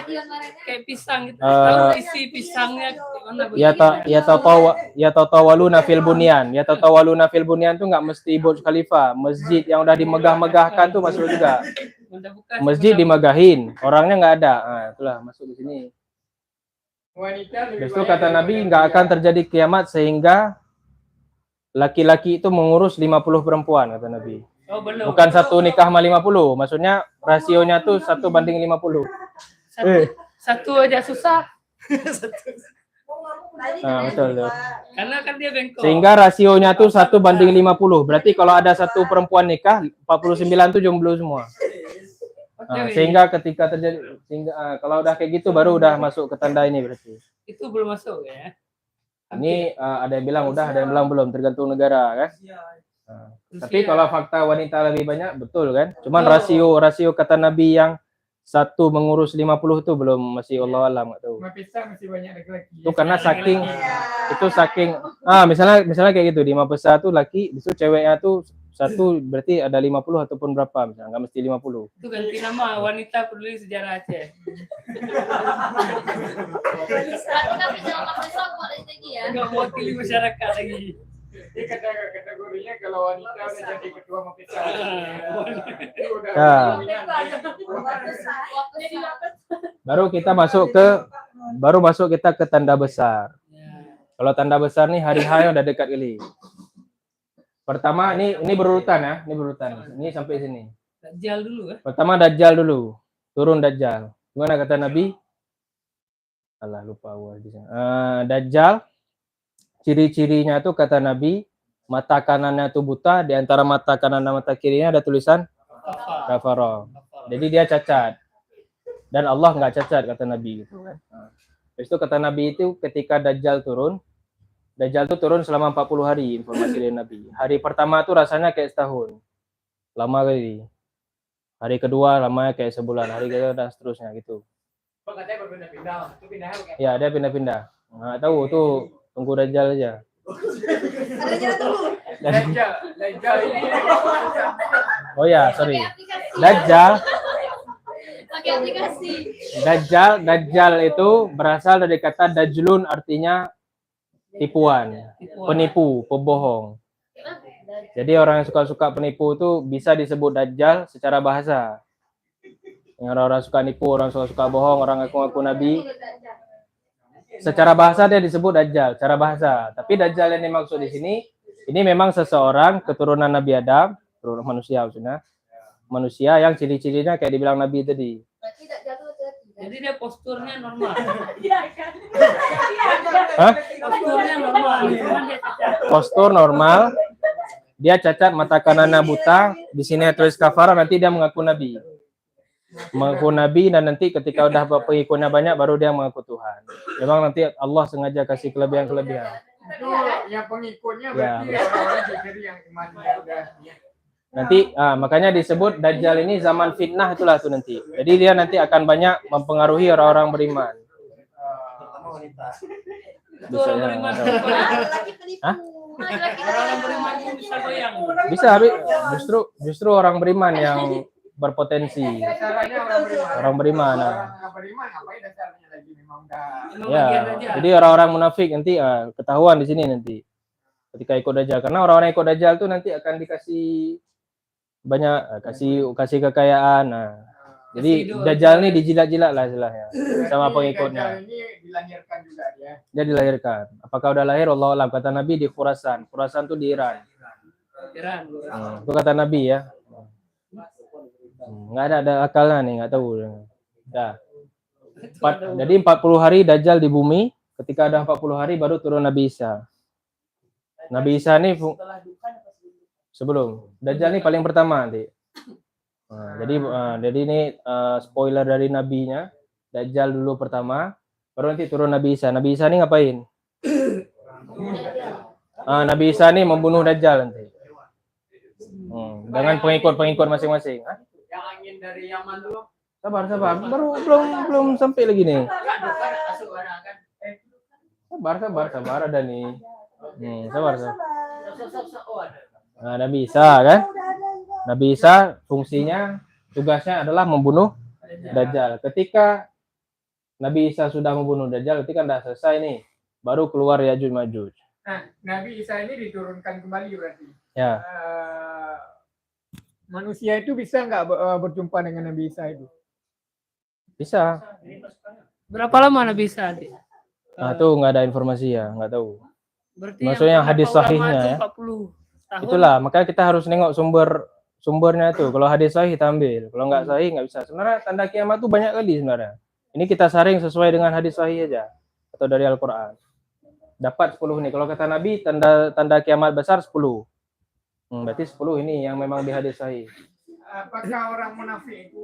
Kayak pisang gitu. Tahu isi pisangnya gimana ya tatawaluna fil bunyan. Ya tatawaluna fil bunyan tuh enggak mesti Burj Khalifa. Masjid yang udah dimegah-megahkan tuh masuk juga. Masjid dimegahin, orangnya nggak ada. Itulah masuk di sini. Habis itu kata Nabi nggak akan terjadi kiamat sehingga laki-laki itu mengurus 50 perempuan, kata Nabi. Oh, belum. Bukan satu nikah sama 50, maksudnya rasionya tuh 1:50. Satu aja susah. Betul. Karena kan dia bengkok. Sehingga rasionya tuh 1:50. Berarti kalau ada satu perempuan nikah, 49 tuh jomblo semua. Sehingga ketika terjadi, kalau udah kayak gitu baru udah masuk ke tanda ini berarti. Itu belum masuk ya. Ini ada yang bilang udah, ada yang bilang belum, tergantung negara kan. Tapi kalau fakta wanita lebih banyak, betul kan? Cuman rasio kata Nabi yang satu mengurus 50 itu belum, masih Allah alam nggak tahu. Masih banyak laki-laki. Itu karena saking misalnya kayak gitu, di Mabesa tuh laki, itu ceweknya tuh satu berarti ada 50 ataupun berapa, misalnya nggak mesti 50. Itu ganti nama Wanita Peduli Sejarah Aceh. Tapi dalam Mabesa buat lagi ya. Nggak mewakili masyarakat lagi. Ini kategorinya kalau wanita udah jadi ketua Mabesa. Baru masuk kita ke tanda besar. Kalau tanda besar nih hari H udah dekat kali. Pertama ini berurutan ya, ini sampai sini. Dajjal dulu ya. Pertama Dajjal dulu, turun Dajjal. Gimana kata Nabi? Alah lupa awal di sana. Dajjal ciri-cirinya tuh kata Nabi, mata kanannya tuh buta, di antara mata kanan dan mata kirinya ada tulisan kafara. Jadi dia cacat. Dan Allah nggak cacat kata Nabi gitu kan. Habis itu kata Nabi itu ketika Dajjal turun selama 40 hari, informasi dari Nabi. Hari pertama tuh rasanya kayak setahun. Lama kali. Hari kedua lamanya kayak sebulan, hari kedua dan seterusnya gitu. Katanya berpindah-pindah. Itu pindahnya Ya, dia pindah-pindah. Nggak tahu tuh, tunggu Dajjal aja. Dajjal ini. Oh ya, sorry. Pakai aplikasi. Dajjal, Pakai aplikasi. Dajjal itu berasal dari kata dajlun, artinya tipuan, penipu, pembohong. Jadi orang yang suka-suka penipu itu bisa disebut Dajjal secara bahasa. Yang orang-orang suka nipu, orang suka-suka bohong, orang ngaku-ngaku nabi. Secara bahasa dia disebut Dajjal, secara bahasa. Tapi Dajjal yang dimaksud di sini, ini memang seseorang keturunan Nabi Adam, keturunan manusia maksudnya. Manusia yang ciri-cirinya kayak dibilang Nabi tadi. Berarti tak jatuh hati. Jadi dia posturnya normal. Hah? Posturnya normal. Cuman dia cacat. Postur normal, dia cacat, mata kanannya buta. Di sini tulis kafara, nanti dia mengaku Nabi. Mengaku Nabi, dan nanti ketika udah pengikutnya banyak, baru dia mengaku Tuhan. Memang nanti Allah sengaja kasih kelebihan-kelebihan. Itu yang pengikutnya Ya, berarti orang-orang kafir yang imannya udah. Nanti makanya disebut Dajjal ini zaman fitnah, itulah tuh nanti. Jadi dia nanti akan banyak mempengaruhi orang-orang beriman. Pertama wanita. Itu orang beriman. Laki penipu. Hah? Orang beriman itu bisa goyang. Bisa, Abi. Justru orang beriman yang berpotensi. Caranya orang beriman. Orang beriman. Nah. Orang beriman ngapain dasarnya lagi memang udah. Memang Ya, bagian aja. jadi orang-orang munafik nanti ketahuan di sini nanti. Ketika ikut Dajjal, karena orang-orang yang ikut Dajjal tuh nanti akan dikasih banyak, kasih kekayaan. Nah, jadi Dajjal ini dijilat-jilat lah istilahnya sama pengikutnya. Dajjal ini dilahirkan juga ya. Dia dilahirkan. Apakah udah lahir? Allah alam. Kata Nabi di Khurasan. Khurasan tuh di Iran. Iran. Itu kata Nabi ya. Nggak ada akalnya nih, nggak tahu. Dah. Jadi 40 hari Dajjal di bumi. Ketika ada 40 hari baru turun Nabi Isa. Nabi Isa ini sebelum. Dajjal ini paling pertama nanti. Nah, jadi ini spoiler dari nabinya. Dajjal dulu pertama, baru nanti turun Nabi Isa. Nabi Isa ini ngapain? Nabi Isa ini membunuh Dajjal nanti. Dengan pengikut-pengikut masing-masing. Hah? Yang angin dari Yaman dulu. Sabar. Belum sampai lagi nih. Enggak, bukan masuk orang kan. Sabar ada nih. Sabar. Oh, ada. Nah, Nabi Isa kan? Nabi Isa fungsinya, tugasnya adalah membunuh Dajjal. Ketika Nabi Isa sudah membunuh Dajjal, ketika sudah selesai nih, baru keluar Ya'juj Ma'juj. Nah, Nabi Isa ini diturunkan kembali berarti. Ya. Manusia itu bisa nggak berjumpa dengan Nabi Isa itu? Bisa. Berapa lama Nabi Isa? Nah, itu nggak ada informasi ya, nggak tahu. Berarti Maksudnya yang hadis berapa sahihnya ulama ya. itu 40 tahun. Itulah, makanya kita harus nengok sumbernya itu. Kalau hadis sahih kita ambil, kalau nggak sahih nggak bisa. Sebenarnya tanda kiamat itu banyak kali sebenarnya. Ini kita saring sesuai dengan hadis sahih aja atau dari Al-Qur'an. Dapat 10 nih. Kalau kata Nabi tanda kiamat besar 10. Berarti 10 ini yang memang di hadis sahih. Apakah orang munafik itu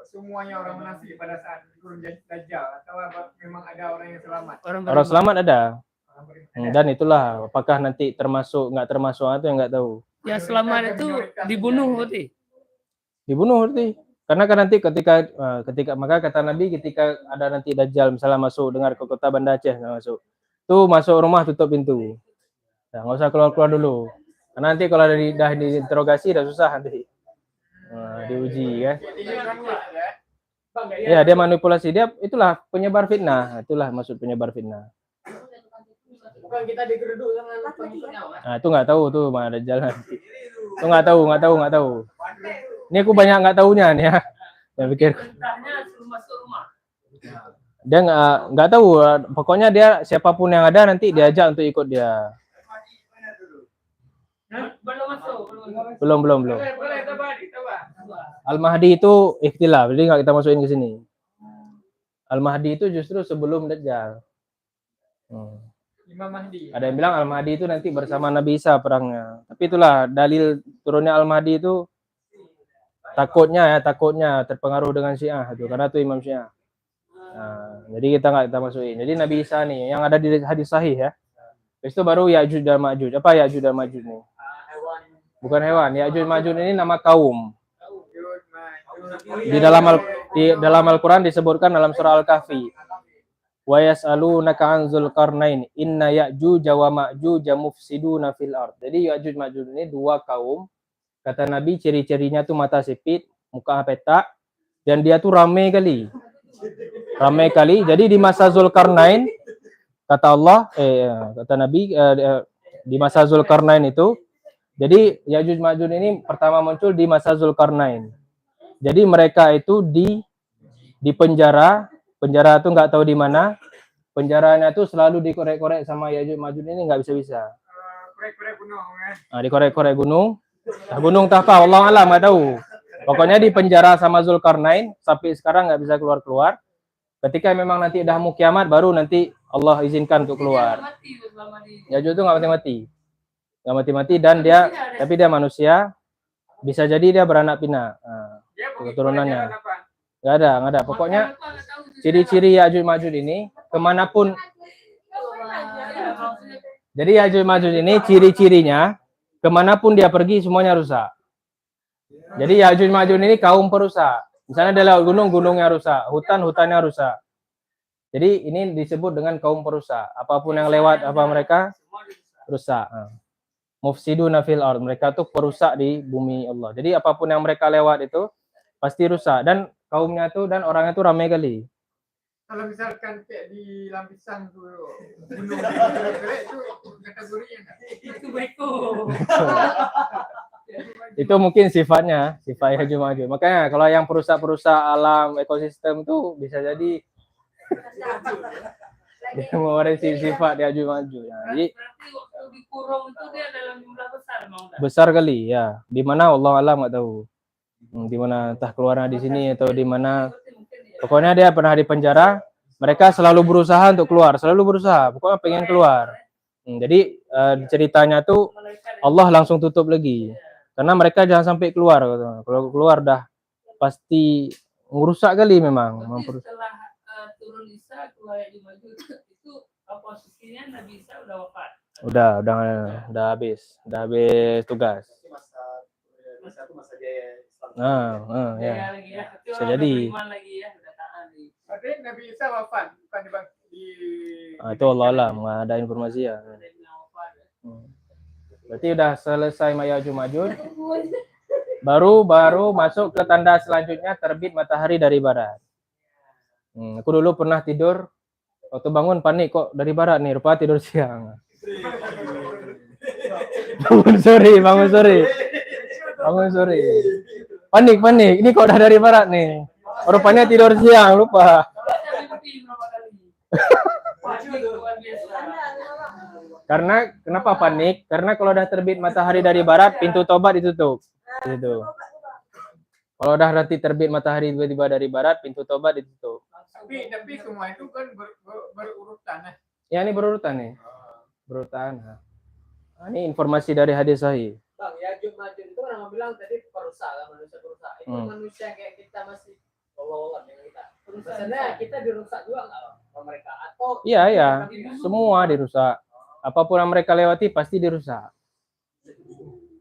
semuanya orang munafik pada saat turun Dajjal atau memang ada orang yang selamat? Orang selamat ada. Dan itulah apakah nanti nggak termasuk itu yang nggak tahu. Ya selamat itu dibunuh berarti. Dibunuh berarti. Karena kan nanti ketika maka kata Nabi ketika ada nanti Dajjal misalnya masuk dengar ke kota Banda Aceh masuk. Tuh masuk rumah tutup pintu. Nah, nggak usah keluar dulu. Karena nanti kalau dah diinterogasi dah susah nanti. Diuji kan. Ya, dia manipulasi, dia itulah penyebar fitnah. Itulah maksud penyebar fitnah. Bukan kita digeruduk dengan pengikutnya, kan? Nah, itu nggak tahu tuh mana ada jalan. Itu nggak tahu. Ini aku banyak nggak tahunya nih ya. Saya pikir Perintahnya suruh masuk rumah. dia nggak tahu. Pokoknya dia siapapun yang ada nanti diajak untuk ikut dia. Belum masuk. Belum. Boleh, coba. Al-Mahdi itu ikhtilaf, jadi nggak kita masukin ke sini. Al-Mahdi itu justru sebelum Dajjal. Imam Mahdi. Ada yang bilang Al-Mahdi itu nanti bersama Nabi Isa perangnya. Tapi itulah dalil turunnya Al-Mahdi itu takutnya terpengaruh dengan Syiah itu karena itu Imam Syiah. Nah, jadi kita nggak kita masukin. Jadi Nabi Isa nih yang ada di hadis sahih ya. Habis itu baru Ya'juj dan Ma'juj. Apa Ya'juj dan Ma'juj nih? Bukan hewan. Ya'juj Ma'juj ini nama kaum. Di dalam Al-Qur'an disebutkan dalam surah Al-Kahfi. wa yas'alunaka 'an Dzulqarnain inna Ya'juj wa Ma'juj mufsiduna fil ard. Jadi Ya'juj Ma'juj ini dua kaum, kata Nabi ciri-cirinya tuh mata sipit, muka petak, dan dia tuh ramai kali. Ramai kali. Jadi di masa Dzulqarnain kata Allah kata Nabi di masa Dzulqarnain itu, jadi Ya'juj Ma'juj ini pertama muncul di masa Dzulqarnain. Jadi mereka itu di penjara tuh nggak tahu di mana. Penjaranya tuh selalu dikorek-korek sama Ya'juj Ma'juj ini, nggak bisa-bisa. Korek-korek gunung kan. Dikorek-korek gunung. Nah, gunung apa? Allah alam nggak tahu. Pokoknya di penjara sama Dzulqarnain sampai sekarang nggak bisa keluar-keluar. Ketika memang nanti udah mau kiamat baru nanti Allah izinkan untuk keluar. Ya'juj itu nggak mati-mati. Nggak mati-mati dan tapi dia manusia. Bisa jadi dia beranak pinak. Nah, Dia keturunannya. jalan apa? Nggak ada. Pokoknya ciri-ciri Ya'juj Ma'juj ini kemanapun. Jadi Ya'juj Ma'juj ini ciri-cirinya kemanapun dia pergi semuanya rusak. Jadi Ya'juj Ma'juj ini kaum perusak. Misalnya dia lewat gunung, gunungnya rusak. Hutannya rusak. Jadi ini disebut dengan kaum perusak. Apapun yang lewat mereka rusak. Mufsiduna fil ard. Mereka tuh perusak di bumi Allah. Jadi apapun yang mereka lewat itu pasti rusak. Dan kaumnya tuh dan orangnya tuh ramai kali. Kalau misalkan kayak di Lampisan tuh gunung itu kategorinya enggak? Itu beko. Itu mungkin sifat Ya'juj Ma'juj. Makanya kalau yang perusak-perusak alam ekosistem tuh bisa jadi dia mewarisi sifat Ya'juj Ma'juj. Jadi Berarti waktu dikurung itu dia dalam jumlah besar, Bang. besar kali ya. Di mana Allah alam nggak tahu. Di mana entah keluarnya di sini atau di mana. Pokoknya dia pernah di penjara. Mereka selalu berusaha untuk keluar, selalu berusaha. Pokoknya pengen keluar. Jadi ceritanya tuh Allah langsung tutup lagi. Karena mereka jangan sampai keluar. Kalau keluar dah pasti merusak kali memang. Berarti setelah turun Isa keluar Ya'juj Ma'juj itu posisinya Nabi Isa udah wafat. Udah habis tugas. Masa jaya Islam. Ya. Lagi ya. Bisa jadi. Lagi ya, udah tahan nih. Berarti Nabi Isa wafat bukan di Itu Allah alam, nggak ada informasi ya. Ada yang bilang wafat. Berarti udah selesai Ya'juj Ma'juj. Baru masuk ke tanda selanjutnya, terbit matahari dari barat. Aku dulu pernah tidur, waktu bangun panik kok dari barat nih, rupanya tidur siang. Bangun sore. Panik. Ini kok udah dari barat nih. Rupanya tidur siang, lupa. Karena kenapa panik? Karena kalau udah terbit matahari dari barat, pintu tobat ditutup. Gitu. Kalau udah nanti terbit matahari tiba-tiba dari barat, pintu tobat ditutup. tapi semua itu kan berurutan. Ya ini berurutan nih. Berurutan. Ini informasi dari hadis sahih. Bang, Ya'juj Ma'juj itu orang bilang tadi perusak kan, manusia perusak. Itu manusia kayak kita masih Allah dengan kita. Maksudnya kita dirusak juga nggak Bang mereka atau? Iya. Semua dirusak. Apapun yang mereka lewati pasti dirusak.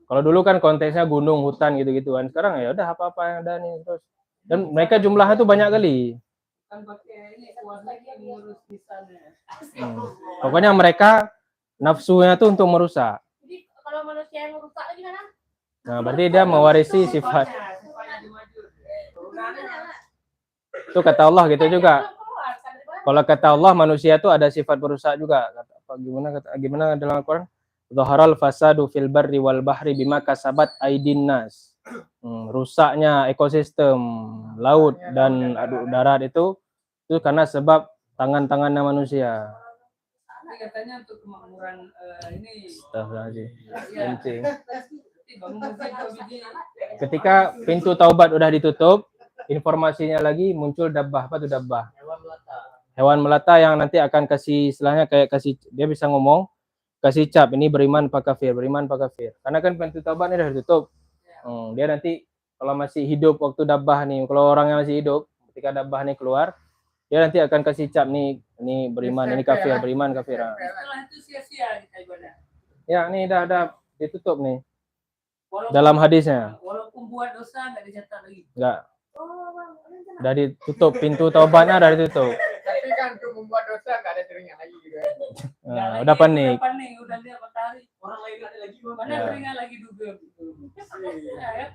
Kalau dulu kan konteksnya gunung, hutan gitu-gitu kan. Sekarang ya udah apa-apa yang ada nih terus. Dan mereka jumlahnya tuh banyak kali. Kan pakai ini kuasa ngurus misalnya. Pokoknya mereka nafsunya tuh untuk merusak. Jadi kalau manusia yang merusak lagi mana? Nah, berarti dia mewarisi sifat. Itu kata Allah gitu juga. Kalau kata Allah manusia itu ada sifat berusak juga. Gimana dalam Al-Qur'an? Zaharal fasadu fil barri wal bahri bima kasabat aydin nas. Rusaknya ekosistem laut dan darat itu karena sebab tangan-tangannya manusia. Ini katanya untuk kemakmuran ini. Kencing. Ketika pintu taubat udah ditutup, informasinya lagi muncul dabbah. Apa tuh dabbah? Hewan melata yang nanti akan kasih istilahnya kayak dia bisa ngomong, kasih cap ini beriman apa kafir. Karena kan pintu taubat ini udah ditutup. Dia nanti kalau masih hidup waktu dabbah nih, kalau orangnya masih hidup, ketika dabbah nih keluar, dia nanti akan kasih cap nih, ini beriman, ini kafir, beriman, kafir. Setelah itu sia-sia kita ibadah. Ya, ini udah ditutup nih. Dalam hadisnya. Walaupun buat dosa nggak dicatat lagi. Enggak. Udah ditutup, pintu taubatnya udah ditutup. Tapi kan kan untuk membuat dosa nggak ada teringat lagi gitu kan. Udah panik. Udah panik, udah lihat matahari. Orang lain ada lagi gua. Mana Ya. teringat lagi dugem. Ya, kan?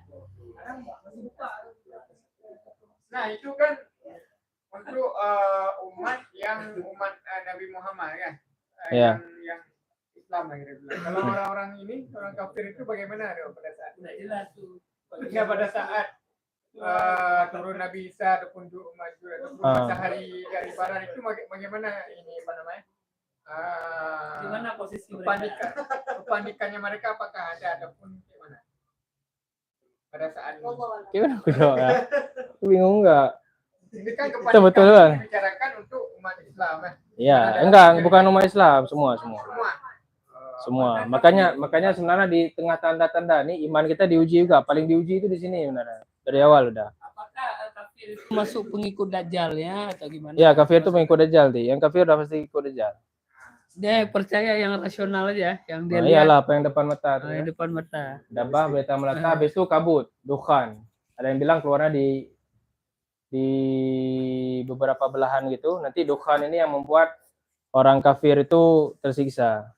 Nah itu kan untuk umat Nabi Muhammad kan, Ya. yang Islam lah kira bilang. Kalau orang-orang ini, orang kafir itu bagaimana dong pada saat Udah jelas tuh. ya pada saat turun Nabi Isa ataupun maju ataupun matahari dari barat itu bagaimana ini apa namanya? Gimana posisi mereka? Kepanikannya mereka apakah ada ataupun gimana? Pada saat ini. Gimana aku jawab ya? Aku bingung nggak? Ini kan Betul, kepanikan betul, kan? dibicarakan untuk umat Islam kan. Iya, enggak, bukan umat Islam, semua. Semua. Makanya sebenarnya di tengah tanda-tanda nih iman kita diuji juga. Paling diuji itu di sini sebenarnya. Dari awal udah. Apakah kafir itu masuk pengikut Dajjalnya atau gimana? Ya, kafir itu pengikut Dajjal, Di. Yang kafir udah pasti ikut Dajjal. Dia percaya yang rasional aja, yang dia Nah, lihat. iyalah apa yang depan mata tuh. Yang Ya. depan mata. Dabah, beta melata, habis itu kabut, dukhan. Ada yang bilang keluarnya di beberapa belahan gitu. Nanti dukhan ini yang membuat orang kafir itu tersiksa.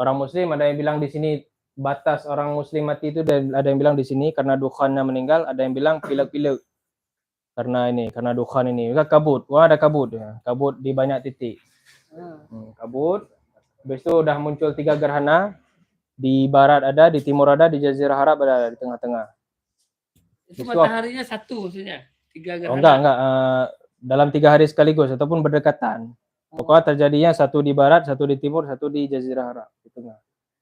Orang muslim ada yang bilang di sini batas orang muslim mati itu, dan ada yang bilang di sini karena dukhannya meninggal, ada yang bilang pilek-pilek. Karena dukhan ini. Juga kabut. Wah, ada kabut ya. Kabut di banyak titik. Kabut. Habis itu udah muncul 3 gerhana. Di barat ada, di timur ada, di Jazirah Arab ada, di tengah-tengah. Itu mataharinya satu maksudnya. 3 gerhana. Oh, enggak. Dalam 3 hari sekaligus ataupun berdekatan. Pokoknya terjadinya satu di barat, satu di timur, satu di Jazirah Arab di tengah.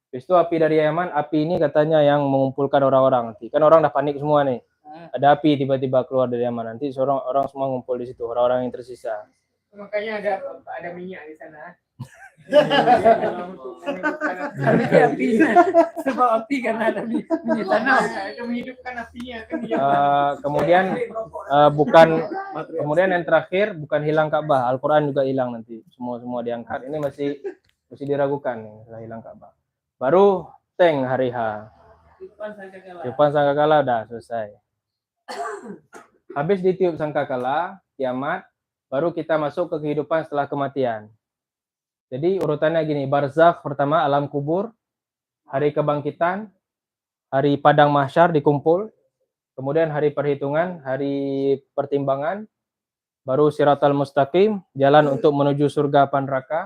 Habis itu api dari Yaman, api ini katanya yang mengumpulkan orang-orang nanti. Kan orang udah panik semua nih. Ada api tiba-tiba keluar dari Yaman. Nanti orang semua ngumpul di situ, orang-orang yang tersisa. Makanya ada minyak di sana. Harusnya apinya. Sebab api karena ada minyak tanah. Itu menghidupkan apinya kan Kemudian yang terakhir bukan hilang Ka'bah, Al-Quran juga hilang nanti, semua diangkat. Ini masih diragukan nih, setelah hilang Ka'bah. Baru teng hari H. Tiupan sangkakala udah selesai. Habis ditiup sangkakala, kiamat, baru kita masuk ke kehidupan setelah kematian. Jadi urutannya gini, barzakh pertama alam kubur, hari kebangkitan, hari padang mahsyar dikumpul, kemudian hari perhitungan, hari pertimbangan, baru siratal mustaqim, jalan untuk menuju surga apa neraka.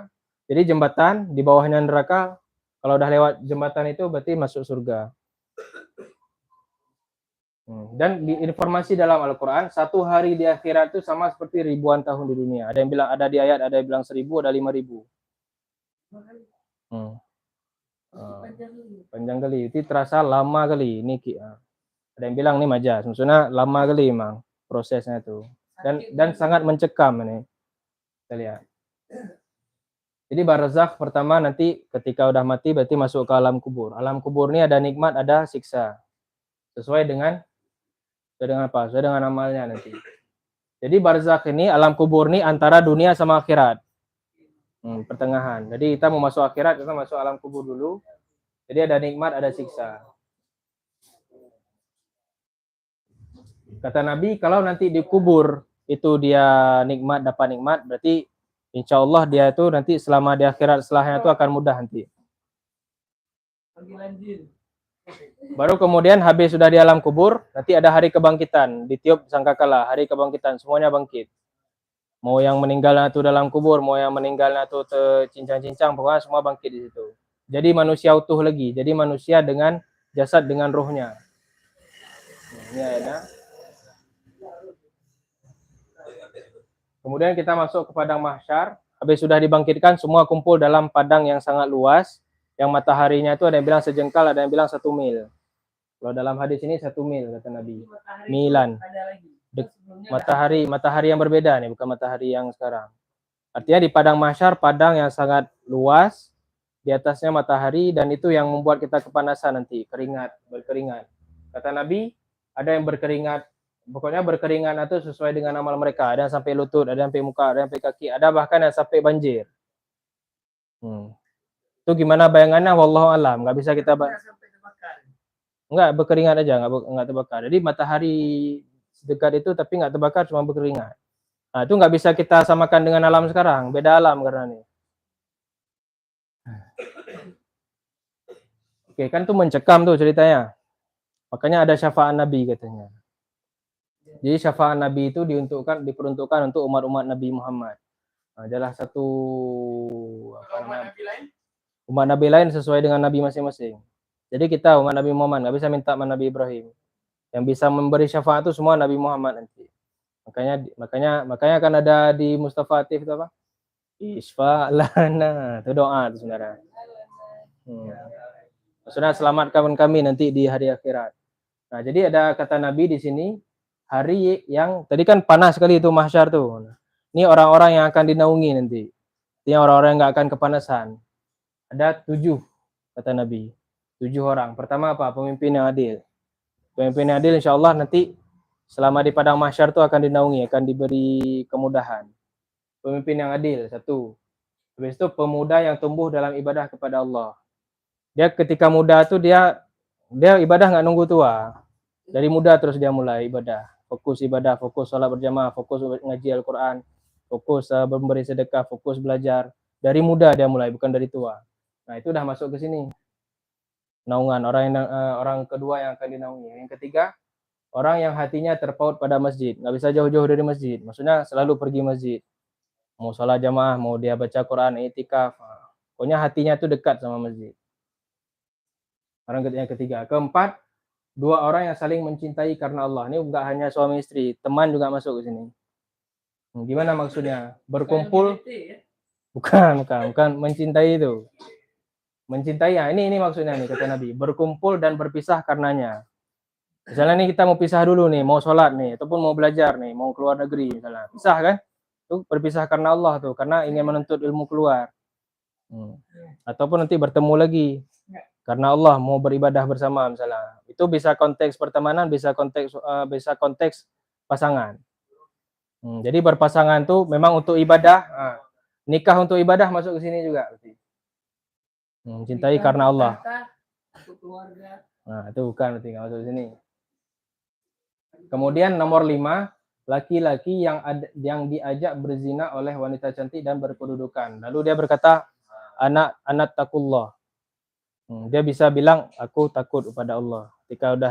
Jadi jembatan, di bawahnya neraka, kalau udah lewat jembatan itu berarti masuk surga. Dan di informasi dalam Al-Quran, 1 hari di akhirat itu sama seperti ribuan tahun di dunia. Ada yang bilang, ada di ayat, ada yang bilang 1000, ada 5000. Panjang kali, itu terasa lama kali. Ini ada yang bilang nih majaz, maksudnya lama kali emang prosesnya itu. Dan sangat mencekam ini. Kita lihat. Jadi barzakh pertama nanti ketika udah mati berarti masuk ke alam kubur. Alam kubur ini ada nikmat, ada siksa. Sesuai dengan apa? Sesuai dengan amalnya nanti. Jadi barzakh ini, alam kubur ini antara dunia sama akhirat. Pertengahan. Jadi kita mau masuk akhirat, kita masuk alam kubur dulu. Jadi ada nikmat, ada siksa. Kata Nabi, kalau nanti dikubur itu dia nikmat, dapat nikmat, berarti insya Allah dia itu nanti selama di akhirat setelahnya itu akan mudah nanti. Baru kemudian habis sudah di alam kubur, nanti ada hari kebangkitan, ditiup sangkakala, hari kebangkitan, semuanya bangkit. Mau yang meninggalnya itu dalam kubur, mau yang meninggalnya itu tercincang-cincang, pokoknya semua bangkit di situ. Jadi manusia utuh lagi, jadi manusia dengan jasad dengan ruhnya. Ini ayatnya. Kemudian kita masuk ke padang mahsyar, habis sudah dibangkitkan semua kumpul dalam padang yang sangat luas, yang mataharinya itu ada yang bilang sejengkal, ada yang bilang 1 mil. Kalau dalam hadis ini 1 mil kata Nabi. Milan. Matahari yang berbeda nih, bukan matahari yang sekarang. Artinya di padang mahsyar, padang yang sangat luas, di atasnya matahari, dan itu yang membuat kita kepanasan nanti, berkeringat. Kata Nabi, ada yang berkeringat, pokoknya berkeringat itu sesuai dengan amal mereka. Ada yang sampai lutut, ada yang sampai muka, ada yang sampai kaki, ada bahkan yang sampai banjir. Itu gimana bayangannya? Wallahu alam, nggak bisa kita nggak berkeringat aja, nggak terbakar. Jadi matahari sedekat itu tapi nggak terbakar, cuma berkeringat. Nah, itu nggak bisa kita samakan dengan alam sekarang, beda alam karena ini. Oke, kan tuh mencekam tuh ceritanya. Makanya ada syafaat Nabi katanya. Jadi syafaat Nabi itu diperuntukkan untuk umat-umat Nabi Muhammad. Nah, adalah satu umat Nabi lain sesuai dengan Nabi masing-masing. Jadi kita umat Nabi Muhammad nggak bisa minta sama Nabi Ibrahim. Yang bisa memberi syafaat itu semua Nabi Muhammad nanti. Makanya kan ada di Mustafa Atif itu apa? Isfa lana. Itu doa itu sebenarnya. Maksudnya selamatkan kami nanti di hari akhirat. Nah, jadi ada kata Nabi di sini, hari yang tadi kan panas sekali itu mahsyar tuh. Ini orang-orang yang akan dinaungi nanti. Ini orang-orang yang nggak akan kepanasan. Ada 7 kata Nabi. 7 orang. Pertama apa? Pemimpin yang adil. Pemimpin yang adil insya Allah nanti selama di padang mahsyar itu akan dinaungi, akan diberi kemudahan. Pemimpin yang adil, 1. Habis itu pemuda yang tumbuh dalam ibadah kepada Allah. Dia ketika muda tuh dia ibadah nggak nunggu tua. Dari muda terus dia mulai ibadah. Fokus ibadah, fokus sholat berjamaah, fokus ngaji Al-Quran, fokus memberi sedekah, fokus belajar. Dari muda dia mulai, bukan dari tua. Nah, itu udah masuk ke sini. Naungan, orang kedua yang akan dinaungi. Yang ketiga, orang yang hatinya terpaut pada masjid. Nggak bisa jauh-jauh dari masjid. Maksudnya selalu pergi masjid. Mau sholat jamaah, mau dia baca Quran, i'tikaf. Pokoknya hatinya tuh dekat sama masjid. Orang yang ketiga. Keempat, 2 orang yang saling mencintai karena Allah. Ini bukan hanya suami istri, teman juga masuk ke sini. Gimana maksudnya? Berkumpul? Bukan mencintai itu. Mencintai ya, ini maksudnya nih kata Nabi. Berkumpul dan berpisah karenanya. Misalnya nih kita mau pisah dulu nih, mau sholat nih, ataupun mau belajar nih, mau keluar negeri misalnya. Pisah kan? Itu berpisah karena Allah tuh, karena ingin menuntut ilmu keluar. Ataupun nanti bertemu lagi. Karena Allah mau beribadah bersama misalnya. Itu bisa konteks pertemanan, bisa konteks pasangan. Jadi berpasangan tuh memang untuk ibadah. Nikah untuk ibadah masuk ke sini juga. Mencintai karena Allah. Nah, itu bukan berarti nggak masuk ke sini. Kemudian nomor 5, laki-laki yang diajak berzina oleh wanita cantik dan berkedudukan. Lalu dia berkata, anak takullah. Dia bisa bilang, aku takut kepada Allah. Ketika udah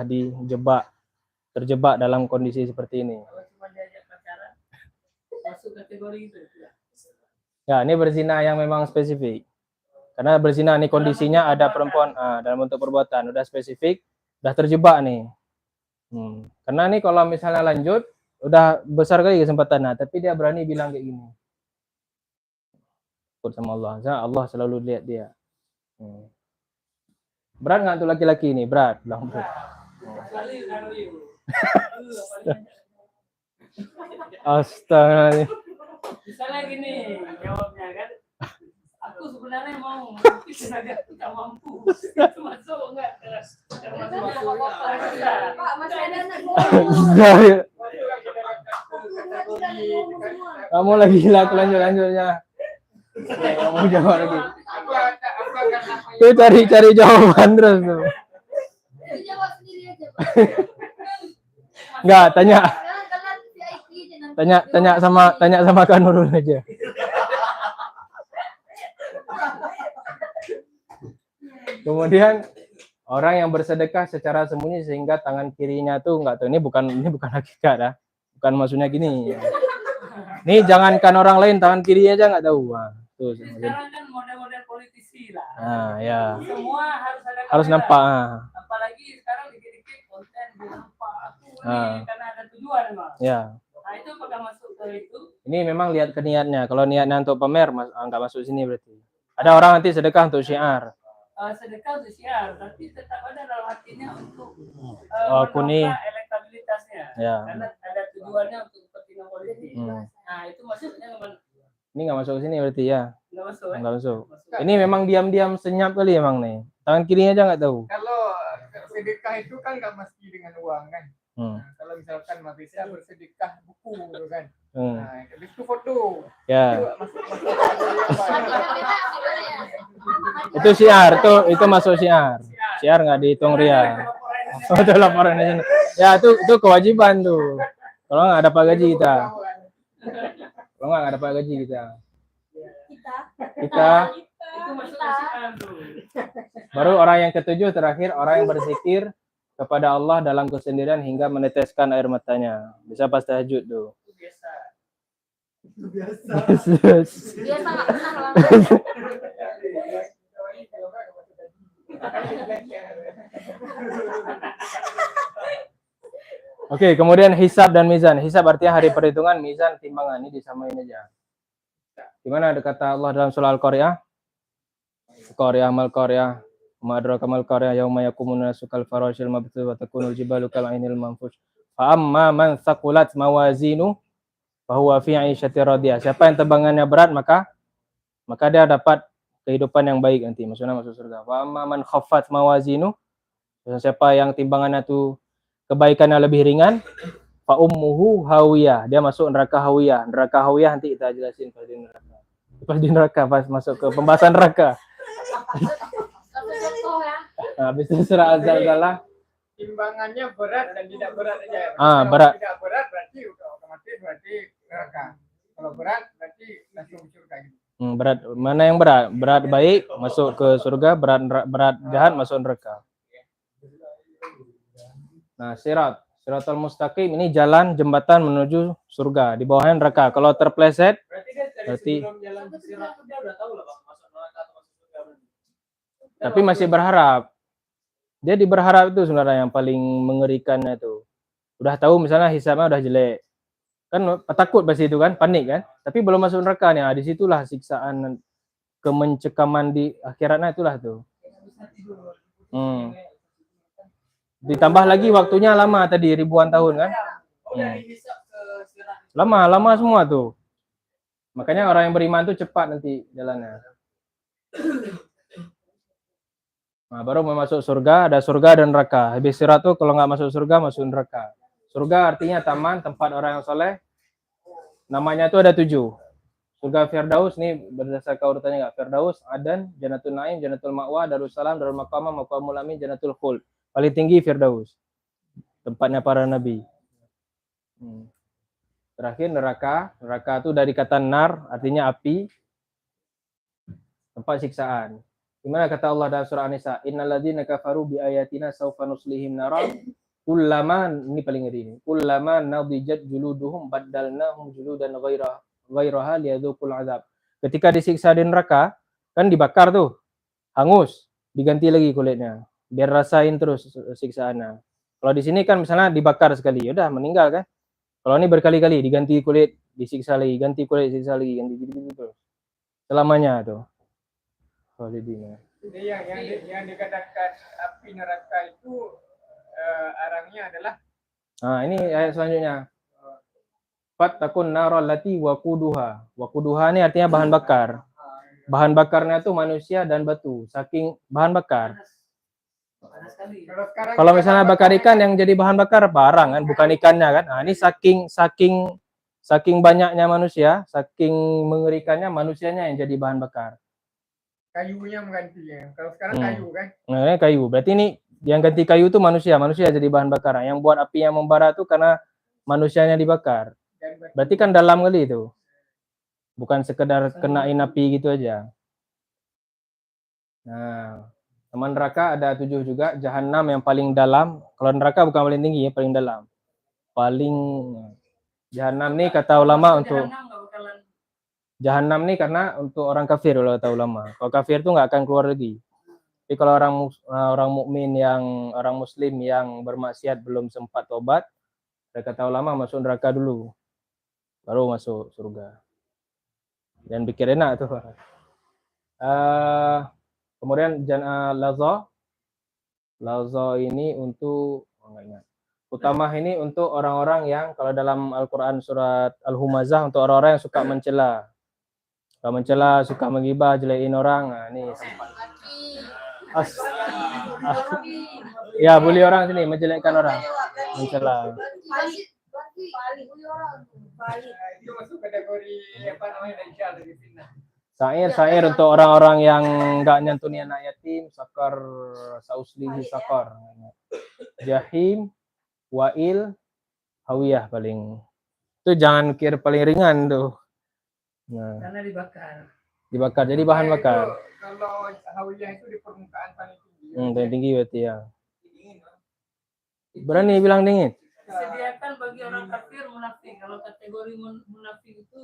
terjebak dalam kondisi seperti ini. Kalau cuma diajak pacaran, masuk kategori itu. Ya, ini berzina yang memang spesifik. Karena berzina nih kondisinya ada perempuan dalam bentuk perbuatan, udah spesifik, udah terjebak nih. Karena nih kalau misalnya lanjut, udah besar kali kesempatannya, tapi dia berani bilang kayak gini. Takut sama Allah, Allah selalu lihat dia. Berat nggak untuk laki-laki ini? Berat, bilang berat. Astaga. Misalnya gini jawabnya kan, aku sebenarnya mau tapi tenaga tidak mampu. Itu masuk enggak? Pak, masih ada anak Kamu lagi laku lanjutnya. Kamu jawab lagi. Tuh cari jawaban terus tuh. Jawab sendiri aja, Pak. Enggak, tanya Kalian VIP tanya sama Kak Nurul aja. Kemudian orang yang bersedekah secara sembunyi sehingga tangan kirinya tuh enggak tahu, ini bukan hakikat ya. Bukan maksudnya gini. Nih jangankan orang lain, tangan kiri aja enggak tahu. Tuh. Sekarang kan model-model politisi lah. Ya. Semua Harus nampak. Apalagi sekarang dikit-dikit konten nampak aku ini karena ada tujuan memang. Ya. Nah, itu apakah masuk ke itu? Ini memang lihat ke niatnya. Kalau niatnya untuk pamer, enggak masuk sini berarti. Ada orang nanti sedekah untuk syiar. Sedekah untuk syiar, tapi tetap ada dalam hatinya untuk kuning. elektabilitasnya. Ya. Karena ada tujuannya untuk kepentingan politik. Nah, itu maksudnya Ini nggak masuk ke sini berarti ya? nggak masuk. Nggak masuk. Ini memang diam-diam senyap kali emang nih. Tangan kirinya aja nggak tahu. Kalau sedekah itu kan nggak mesti dengan uang kan. Nah, kalau misalkan bisa bersedekah buku gitu kan. Nah, habis itu foto. Ya. Itu masuk kategori apa? Itu syiar, itu masuk syiar. Syiar nggak dihitung ria. Oh, itu laporan aja. Ya, itu kewajiban tuh. Kalau nggak dapat gaji kita. Kalau nggak dapat gaji kita. Kita Itu masuk kasihan tuh. Baru orang yang ketujuh terakhir, orang yang berzikir kepada Allah dalam kesendirian hingga meneteskan air matanya. Bisa pas tahajud tuh. Itu biasa. biasa nggak pernah lama. Oke, kemudian hisab dan mizan. Hisab artinya hari perhitungan, mizan timbangan. Ini disamain aja. Gimana ada kata Allah dalam surah Al-Qari'ah? Qari'ah mal Qari'ah, ma adraka mal Qari'ah, yauma yaqumun nasu kal farashil mabthus wa takunul jibalu kal 'ainil manfush. Fa amma man thaqulat mawazinu fa huwa fi 'ishatir radiyah. Siapa yang timbangannya berat maka dia dapat kehidupan yang baik nanti. Maksudnya masuk surga. Fa amma man khaffat mawazinu, siapa yang timbangannya tuh kebaikannya lebih ringan, fa ummuhu hawiyah, dia masuk neraka hawiyah. Neraka hawiyah nanti kita jelasin pas di neraka. Pas di neraka, pas masuk ke pembahasan neraka. Satu contoh ya. Nah, habis itu surah Az-Zalzalah. Timbangannya berat dan tidak berat aja. Ah, Kalau berat. tidak berat berarti otomatis berarti neraka. Kalau berat berarti langsung surga gitu. Berat. Mana yang berat? Berat baik masuk ke surga, berat jahat masuk neraka. Nah, Siratal Mustaqim ini jalan jembatan menuju surga. Di bawahnya neraka. Kalau terpleset, Berarti dia dari Berarti- sebelum jalan ke sirat tuh dia udah tahu lah Bang, masuk neraka atau masuk surga. tapi masih berharap. Dia berharap itu sebenarnya yang paling mengerikannya itu. Udah tahu misalnya hisabnya udah jelek. Kan takut pasti itu kan, panik kan. Tapi belum masuk neraka nih. Di situlah siksaan kemencekaman di akhiratnya itulah tuh. Ditambah lagi waktunya lama tadi, ribuan tahun kan. Oh, dari hisab ke sirat. Lama semua tuh. Makanya orang yang beriman tuh cepat nanti jalannya. Nah, baru mau masuk surga, ada surga dan neraka. Habis sirat tuh kalau nggak masuk surga, masuk neraka. Surga artinya taman, tempat orang yang soleh. Namanya tuh ada 7. Surga Firdaus, nih berdasarkan urutannya nggak? Firdaus, Adan, Jannatul Naim, Jannatul Ma'wa, Darussalam, Darul Maqamah, Maqamul Amin, Jannatul Khuld. Paling tinggi Firdaus. Tempatnya para nabi. Terakhir neraka. Neraka itu dari kata nar, artinya api. Tempat siksaan. Gimana kata Allah dalam surah An-Nisa? Innalladzina kafaru bi ayatina sawfa nuslihim naran kullama, ini paling ngeri ini. Kullama nadijat juluduhum baddalnahum juludan ghairaha liyadzuqul azab. Ketika disiksa di neraka, kan dibakar tuh. Hangus, diganti lagi kulitnya. Biar rasain terus siksaannya. Kalau di sini kan misalnya dibakar sekali, udah meninggal kan. Kalau ini berkali-kali diganti kulit, disiksa lagi, ganti kulit, disiksa lagi, ganti gitu. Selamanya tuh. Khalidina. Jadi yang dikatakan api neraka itu arangnya adalah. Nah, ini ayat selanjutnya. Fattakun naral lati waquduha. Waquduha ini artinya bahan bakar. Bahan bakarnya tuh manusia dan batu. Saking bahan bakar. Panas sekali. Kalau misalnya bakar ikan yang jadi bahan bakar barang kan, bukan ikannya kan. Nah, ini saking banyaknya manusia, saking mengerikannya manusianya yang jadi bahan bakar. Kayunya menggantinya. Kalau sekarang kayu kan. Nah, ini kayu. Berarti ini yang ganti kayu itu manusia jadi bahan bakar. Yang buat api yang membara itu karena manusianya dibakar. Berarti kan dalam kali itu. Bukan sekedar kenain api gitu aja. Nah, teman neraka ada 7 juga. Jahanam yang paling dalam. Kalau neraka bukan paling tinggi ya, paling dalam. Paling Jahanam nih kata ulama untuk Jahanam nih karena untuk orang kafir kalau kata ulama. Kalau kafir tuh nggak akan keluar lagi. Tapi kalau orang mukmin yang orang muslim yang bermaksiat belum sempat tobat, kata ulama masuk neraka dulu. Baru masuk surga. Dan pikir enak tuh. Kemudian Lazo ini untuk utama ini untuk orang-orang yang kalau dalam Al-Quran surat Al-Humazah untuk orang-orang yang suka mencela, suka menggibah, jelekin orang. Nah, ini sempat. Ya, bully orang sini, menjelekkan orang, mencela. Itu masuk kategori apa namanya dari fitnah. Sair untuk orang-orang yang nggak nyantunin anak yatim, sakar sauslihi sakar. Jahim, Wa'il, Hawiyah paling Itu jangan kira paling ringan tuh. Nah, Karena dibakar. dibakar jadi bahan Itu bakar. kalau hawiyah itu di permukaan paling tinggi. Paling tinggi berarti ya. Berani bilang dingin. Disediakan bagi orang kafir munafik. Kalau kategori munafik itu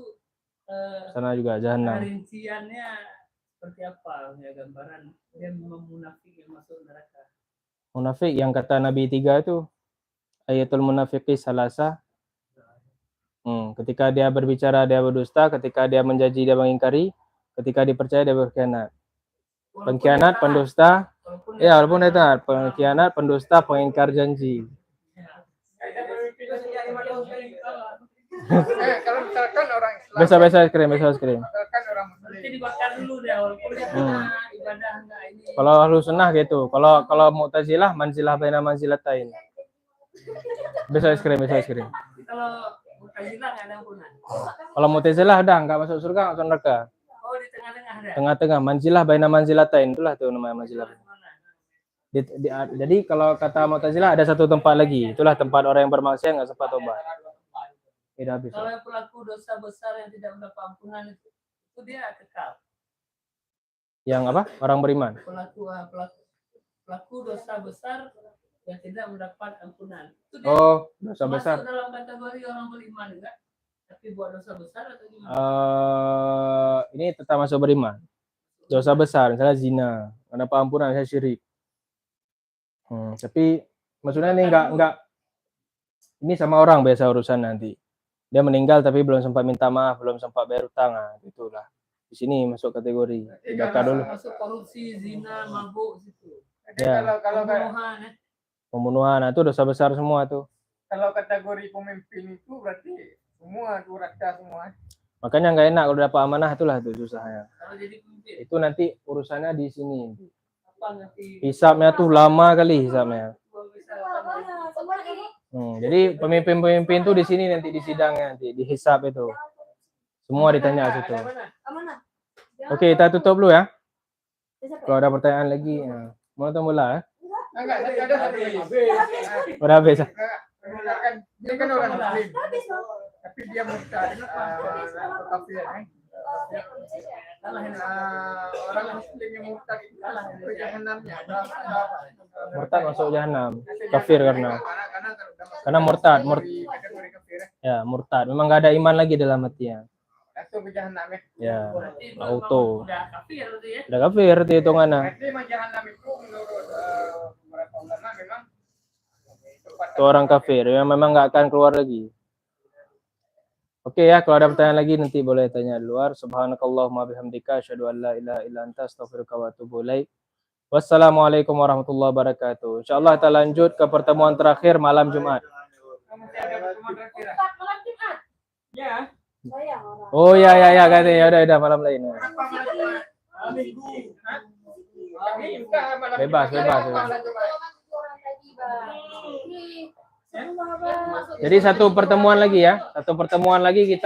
Sana juga jahanam. rinciannya seperti apa ya, gambaran dia memang munafik yang masuk neraka. Munafik yang kata Nabi 3 itu ayatul munafiqi salasa. Ketika dia berbicara dia berdusta, ketika dia menjanji dia mengingkari, ketika dipercaya dia berkhianat. Pengkhianat, pendusta, ya walaupun dia taat, pengkhianat, pendusta, pengingkar janji. Kalau misalkan orang Islam, Biasa es krim. misalkan orang Nanti Muslim, dibakar dulu deh, walaupun dia pernah ibadah enggak ini. Kalau Ahlus Sunnah gitu. Kalau Mu'tazilah manzilah baina manzilatain. Biasa es krim. Kalau Mu'tazilah nggak ada ampunan. Kalau Mu'tazilah udah enggak masuk surga, enggak masuk neraka. Oh, di tengah-tengah ada. Tengah-tengah manzilah baina manzilatain, itulah tuh namanya manzilah. Jadi kalau kata Mu'tazilah ada satu tempat lagi, itulah tempat orang yang bermaksiat enggak sempat tobat. Tidak habis. Kalau yang pelaku dosa besar yang tidak mendapat ampunan itu dia kekal. Yang apa? Orang beriman. Pelaku dosa besar yang tidak mendapat ampunan. Itu dia Oh, dosa besar. masuk dalam kategori orang beriman enggak? Tapi buat dosa besar atau gimana? Ini tetap masuk beriman. Dosa besar, misalnya zina, nggak dapat ampunan, misalnya syirik. Tapi maksudnya ini enggak ini sama orang biasa urusan nanti. Dia meninggal tapi belum sempat minta maaf, belum sempat bayar utang, itulah. Di sini masuk kategori. Dibakar dulu. Masuk korupsi, zina, mabuk situ. jadi Ya. kalau Pembunuhan ya. Pembunuhan, itu dosa besar semua tuh. kalau kategori pemimpin itu berarti semua durhaka semua. Makanya nggak enak kalau dapat amanah, itulah tuh susahnya. Kalau jadi pemimpin, Itu nanti urusannya di sini. apa nanti Hisabnya tuh lama kali hisabnya. gua bisa Jadi pemimpin-pemimpin tuh di sini nanti di sidangnya, nanti di hisab itu. Semua ditanya situ. Oke, kita tutup dulu ya. Kalau ada pertanyaan lagi, ya. Mau mula ya? Enggak, ada satu lagi. Udah habis. Misalkan dia kan orang Muslim, tapi dia murtad atau kafir, orang Muslim yang murtad itu ke jahanamnya. Murtad masuk jahanam. Kafir karena murtad. Kategori kafir, Ya, murtad. Memang nggak ada iman lagi dalam hatinya. langsung ke jahanam ya. Ya, berarti auto. udah kafir berarti ya. Udah kafir itu hitungannya. Berarti memang jahanam itu menurut beberapa ulama memang tempat Itu orang kafir yang memang nggak akan keluar lagi. Oke ya, kalau ada pertanyaan lagi nanti boleh tanya di luar. Subhanakallahumma bihamdika asyhadu an la ilaha illa anta astaghfiruka wa atubu ilaik. Wassalamualaikum warahmatullahi wabarakatuh. Insyaallah kita lanjut ke pertemuan terakhir malam Jumat. masih ada pertemuan terakhir. Malam Jumat. Ya. Sayang orang. Oh ya katanya udah malam lain. Apa malam minggu? Hah? Bebas. Orang tadi, Bang. Ini semua, Bang. Jadi satu pertemuan lagi ya. Satu pertemuan lagi kita